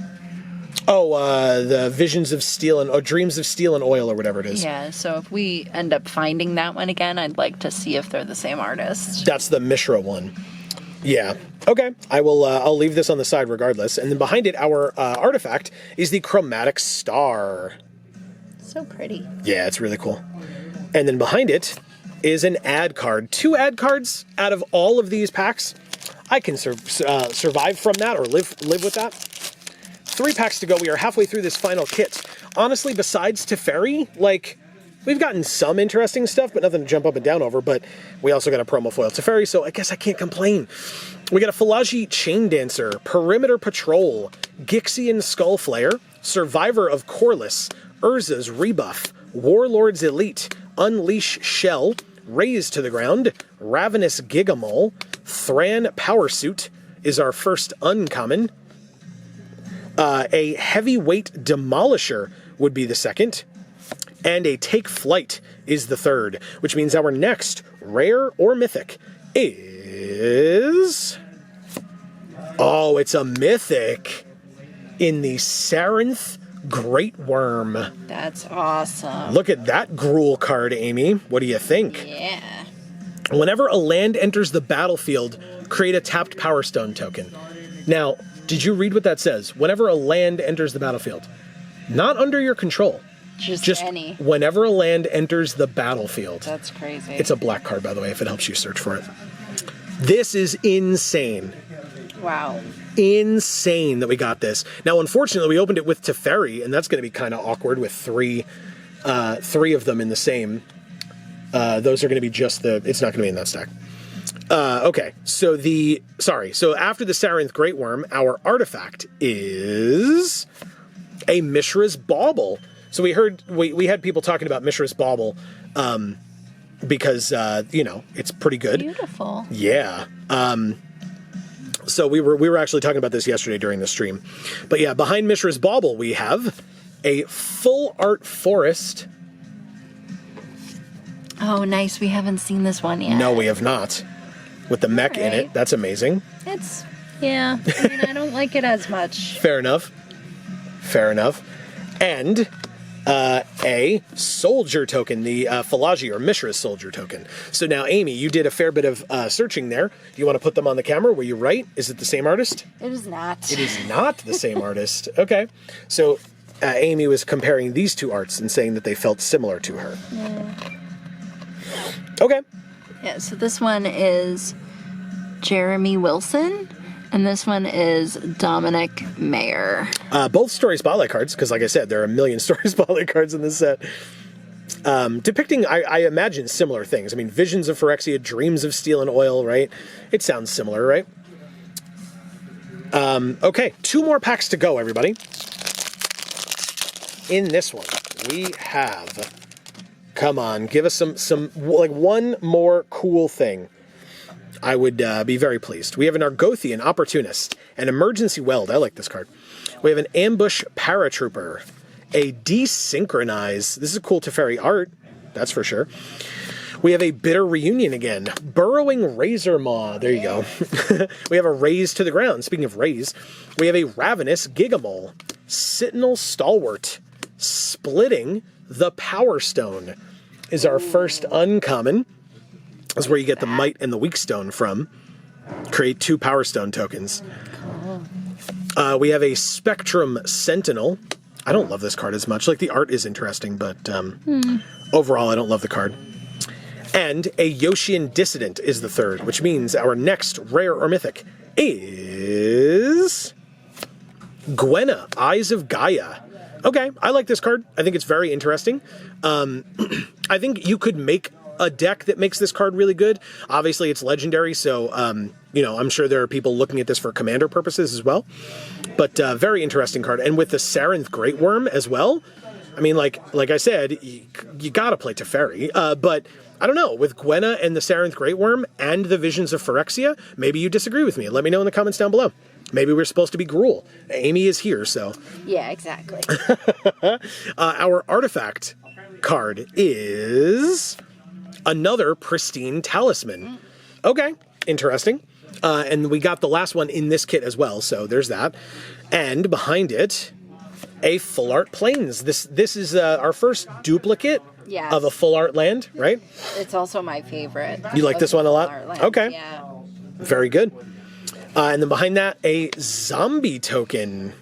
Oh, the Visions of Steel and Dreams of Steel and Oil or whatever it is. Yeah, so if we end up finding that one again, I'd like to see if they're the same artist. That's the Mishra one. Yeah. Okay. I will. I'll leave this on the side regardless. And then behind it, our artifact is the Chromatic Star. So pretty. Yeah, it's really cool. And then behind it is an ad card. 2 ad cards out of all of these packs. I can survive from that or live with that. 3 packs to go. We are halfway through this final kit. Honestly, besides Teferi, like, we've gotten some interesting stuff, but nothing to jump up and down over. But we also got a promo foil Teferi, so I guess I can't complain. We got a Falaji Chain Dancer, Perimeter Patrol, Gixian Skullflayer, Survivor of Corliss, Urza's Rebuff, Warlord's Elite, Unleash Shell, Raise to the Ground, Ravenous Gigamole, Thran Power Suit is our first uncommon. A Heavyweight Demolisher would be the second. And a Take Flight is the third, which means our next rare or mythic is... Oh, it's a mythic in the Sarenth Great Worm. That's awesome. Look at that Gruul card, Amy. What do you think? Yeah. Whenever a land enters the battlefield, create a tapped Power Stone token. Now, did you read what that says? Whenever a land enters the battlefield. Not under your control. Just any. Whenever a land enters the battlefield. That's crazy. It's a black card, by the way, if it helps you search for it. This is insane. Wow. Insane that we got this. Now, unfortunately, we opened it with Teferi, and that's going to be kind of awkward with three of them in the same. Those are going to be just the... It's not going to be in that stack. Okay, so after the Sarenth Great Worm, our artifact is a Mishra's Bauble. So we had people talking about Mishra's Bauble because, it's pretty good. Beautiful. Yeah. So we were actually talking about this yesterday during the stream. But yeah, behind Mishra's Bauble, we have a full art forest. Oh, nice. We haven't seen this one yet. No, we have not. With the mech in it. That's amazing. Yeah. I mean, I don't like it as much. Fair enough. And a soldier token, the Falaji or Mishra's soldier token. So now, Amy, you did a fair bit of searching there. Do you want to put them on the camera? Were you right? Is it the same artist? It is not. It is not the same artist. Okay. So Amy was comparing these 2 arts and saying that they felt similar to her. Yeah. Okay. Yeah, so this one is Jeremy Wilson, and this one is Dominic Mayer. Both Story Spotlight cards, because like I said, there are a million Story Spotlight cards in this set. Depicting, I imagine, similar things. I mean, Visions of Phyrexia, Dreams of Steel and Oil, right? It sounds similar, right? Okay, 2 more packs to go, everybody. In this one, we have... Come on, give us some one more cool thing. I would be very pleased. We have an Argothian Opportunist, an Emergency Weld. I like this card. We have an Ambush Paratrooper, a Desynchronize. This is a cool Teferi art, that's for sure. We have a Bitter Reunion again. Burrowing Razor Maw. There you go. We have a Raise to the Ground. Speaking of Raise, we have a Ravenous Gigamole, Sentinel Stalwart, Splitting the Power Stone is our first uncommon. That's where you get the Might and the Weak Stone from. Create 2 Power Stone tokens. We have a Spectrum Sentinel. I don't love this card as much. Like, the art is interesting, but overall I don't love the card. And a Yoshian Dissident is the third, which means our next rare or mythic is Gwenna, Eyes of Gaia. Okay, I like this card. I think it's very interesting. I think you could make a deck that makes this card really good. Obviously, it's legendary, so, I'm sure there are people looking at this for commander purposes as well. But very interesting card. And with the Sarenth Great Worm as well, I mean, like I said, you gotta play Teferi. But I don't know, with Gwenna and the Sarenth Great Worm and the Visions of Phyrexia, maybe you disagree with me. Let me know in the comments down below. Maybe we're supposed to be Gruul. Amy is here, so. Yeah, exactly. Our artifact card is another Pristine Talisman. Okay, interesting. And we got the last one in this kit as well, so there's that. And behind it, a Full Art Plains. This is our first duplicate of a Full Art land, right? It's also my favorite. You like this one a lot? Okay. Yeah. Very good. And then behind that, a Zombie token.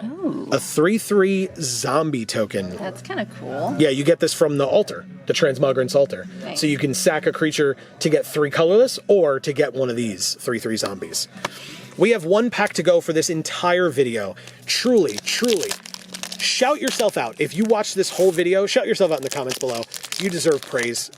Ooh. A 3/3 zombie token. That's kind of cool. Yeah, you get this from the altar, the Transmogrant's altar. Nice. So you can sack a creature to get 3 colorless or to get one of these 3/3 zombies. We have 1 pack to go for this entire video. Truly, truly, shout yourself out. If you watch this whole video, shout yourself out in the comments below. You deserve praise.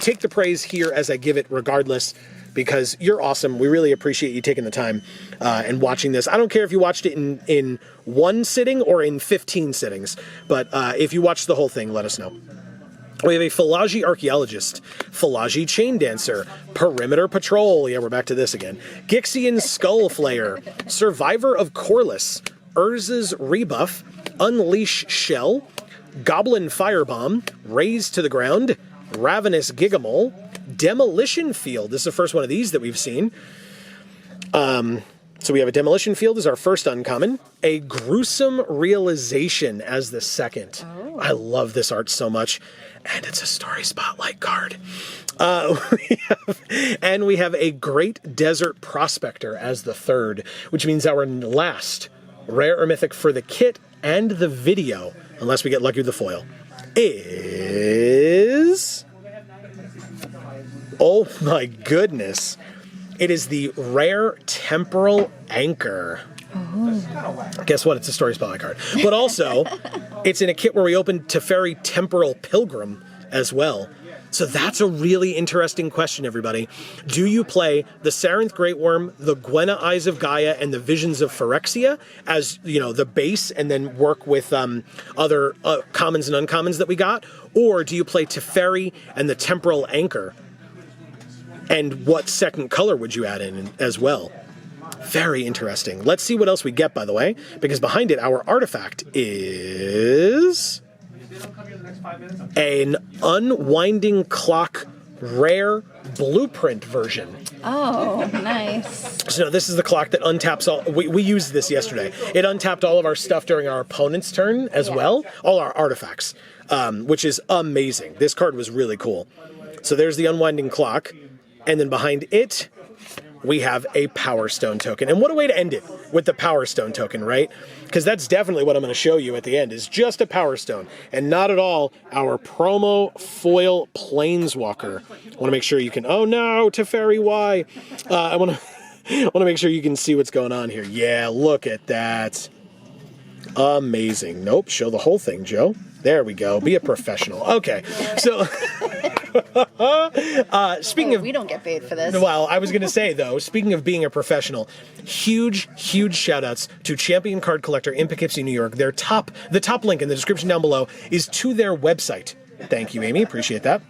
Take the praise here as I give it regardless, because you're awesome. We really appreciate you taking the time and watching this. I don't care if you watched it in 1 sitting or in 15 sittings, but if you watched the whole thing, let us know. We have a Philagi Archaeologist, Philagi Chain Dancer, Perimeter Patrol, yeah, we're back to this again, Gixian Skull Flayer, Survivor of Corliss, Urza's Rebuff, Unleash Shell, Goblin Firebomb, Raise to the Ground, Ravenous Gigamole, Demolition Field. This is the first one of these that we've seen. So we have a Demolition Field as our first uncommon, a Gruesome Realization as the second. Oh. I love this art so much, and it's a Story Spotlight card. We have a Great Desert Prospector as the third, which means our last rare or mythic for the kit and the video, unless we get lucky with the foil, is... Oh my goodness. It is the rare Temporal Anchor. Oh. Guess what? It's a Story Spotlight card. But also, it's in a kit where we opened Teferi Temporal Pilgrim as well. So that's a really interesting question, everybody. Do you play the Sarenth Great Worm, the Gwenna Eyes of Gaia, and the Visions of Phyrexia as, you know, the base, and then work with other commons and uncommons that we got? Or do you play Teferi and the Temporal Anchor? And what second color would you add in as well? Very interesting. Let's see what else we get, by the way, because behind it, our artifact is an Unwinding Clock rare blueprint version. Oh, nice. So this is the clock that untaps all... We used this yesterday. It untapped all of our stuff during our opponent's turn as well, all our artifacts, which is amazing. This card was really cool. So there's the Unwinding Clock. And then behind it, we have a Power Stone token. And what a way to end it with the Power Stone token, right? Because that's definitely what I'm going to show you at the end, is just a Power Stone, and not at all our promo foil Planeswalker. I want to make sure you can... Oh no, Teferi, why? I want to make sure you can see what's going on here. Yeah, look at that. Amazing. Nope, show the whole thing, Joe. There we go. Be a professional. Okay, so... speaking of... We don't get paid for this. Well, I was going to say, though, speaking of being a professional, huge, huge shout-outs to Champion Card Collector in Poughkeepsie, New York. The top link in the description down below is to their website. Thank you, Amy. Appreciate that.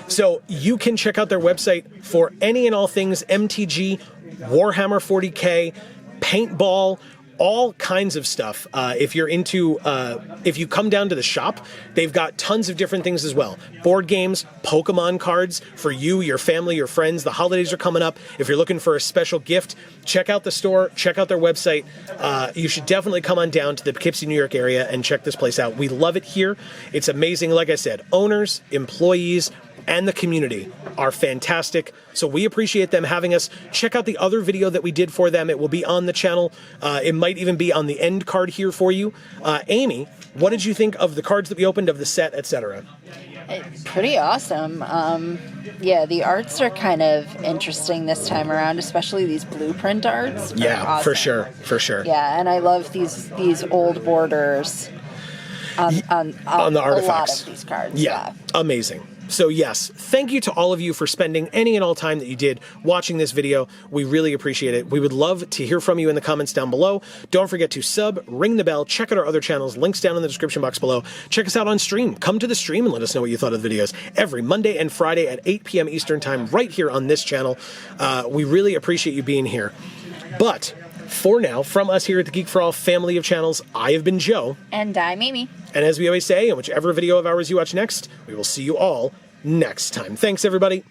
So you can check out their website for any and all things MTG, Warhammer 40K, paintball, all kinds of stuff. If you're into, if you come down to the shop, they've got tons of different things as well. Board games, Pokemon cards for you, your family, your friends. The holidays are coming up. If you're looking for a special gift, check out the store, check out their website. You should definitely come on down to the Poughkeepsie, New York area and check this place out. We love it here. It's amazing. Like I said, owners, employees, and the community are fantastic. So we appreciate them having us. Check out the other video that we did for them. It will be on the channel. It might even be on the end card here for you. Amy, what did you think of the cards that we opened, of the set, etc.? Pretty awesome. Yeah, the arts are kind of interesting this time around, especially these blueprint arts. Yeah, awesome. for sure, for sure. Yeah, and I love these old borders on the artifacts. A lot of these cards. Yeah, amazing. So yes, thank you to all of you for spending any and all time that you did watching this video. We really appreciate it. We would love to hear from you in the comments down below. Don't forget to sub, ring the bell, check out our other channels, links down in the description box below. Check us out on stream. Come to the stream and let us know what you thought of the videos every Monday and Friday at 8 p.m. Eastern time right here on this channel. We really appreciate you being here. But for now, from us here at the Geek for All family of channels, I have been Joe. And I'm Amy. And as we always say, in whichever video of ours you watch next, we will see you all next time. Thanks, everybody.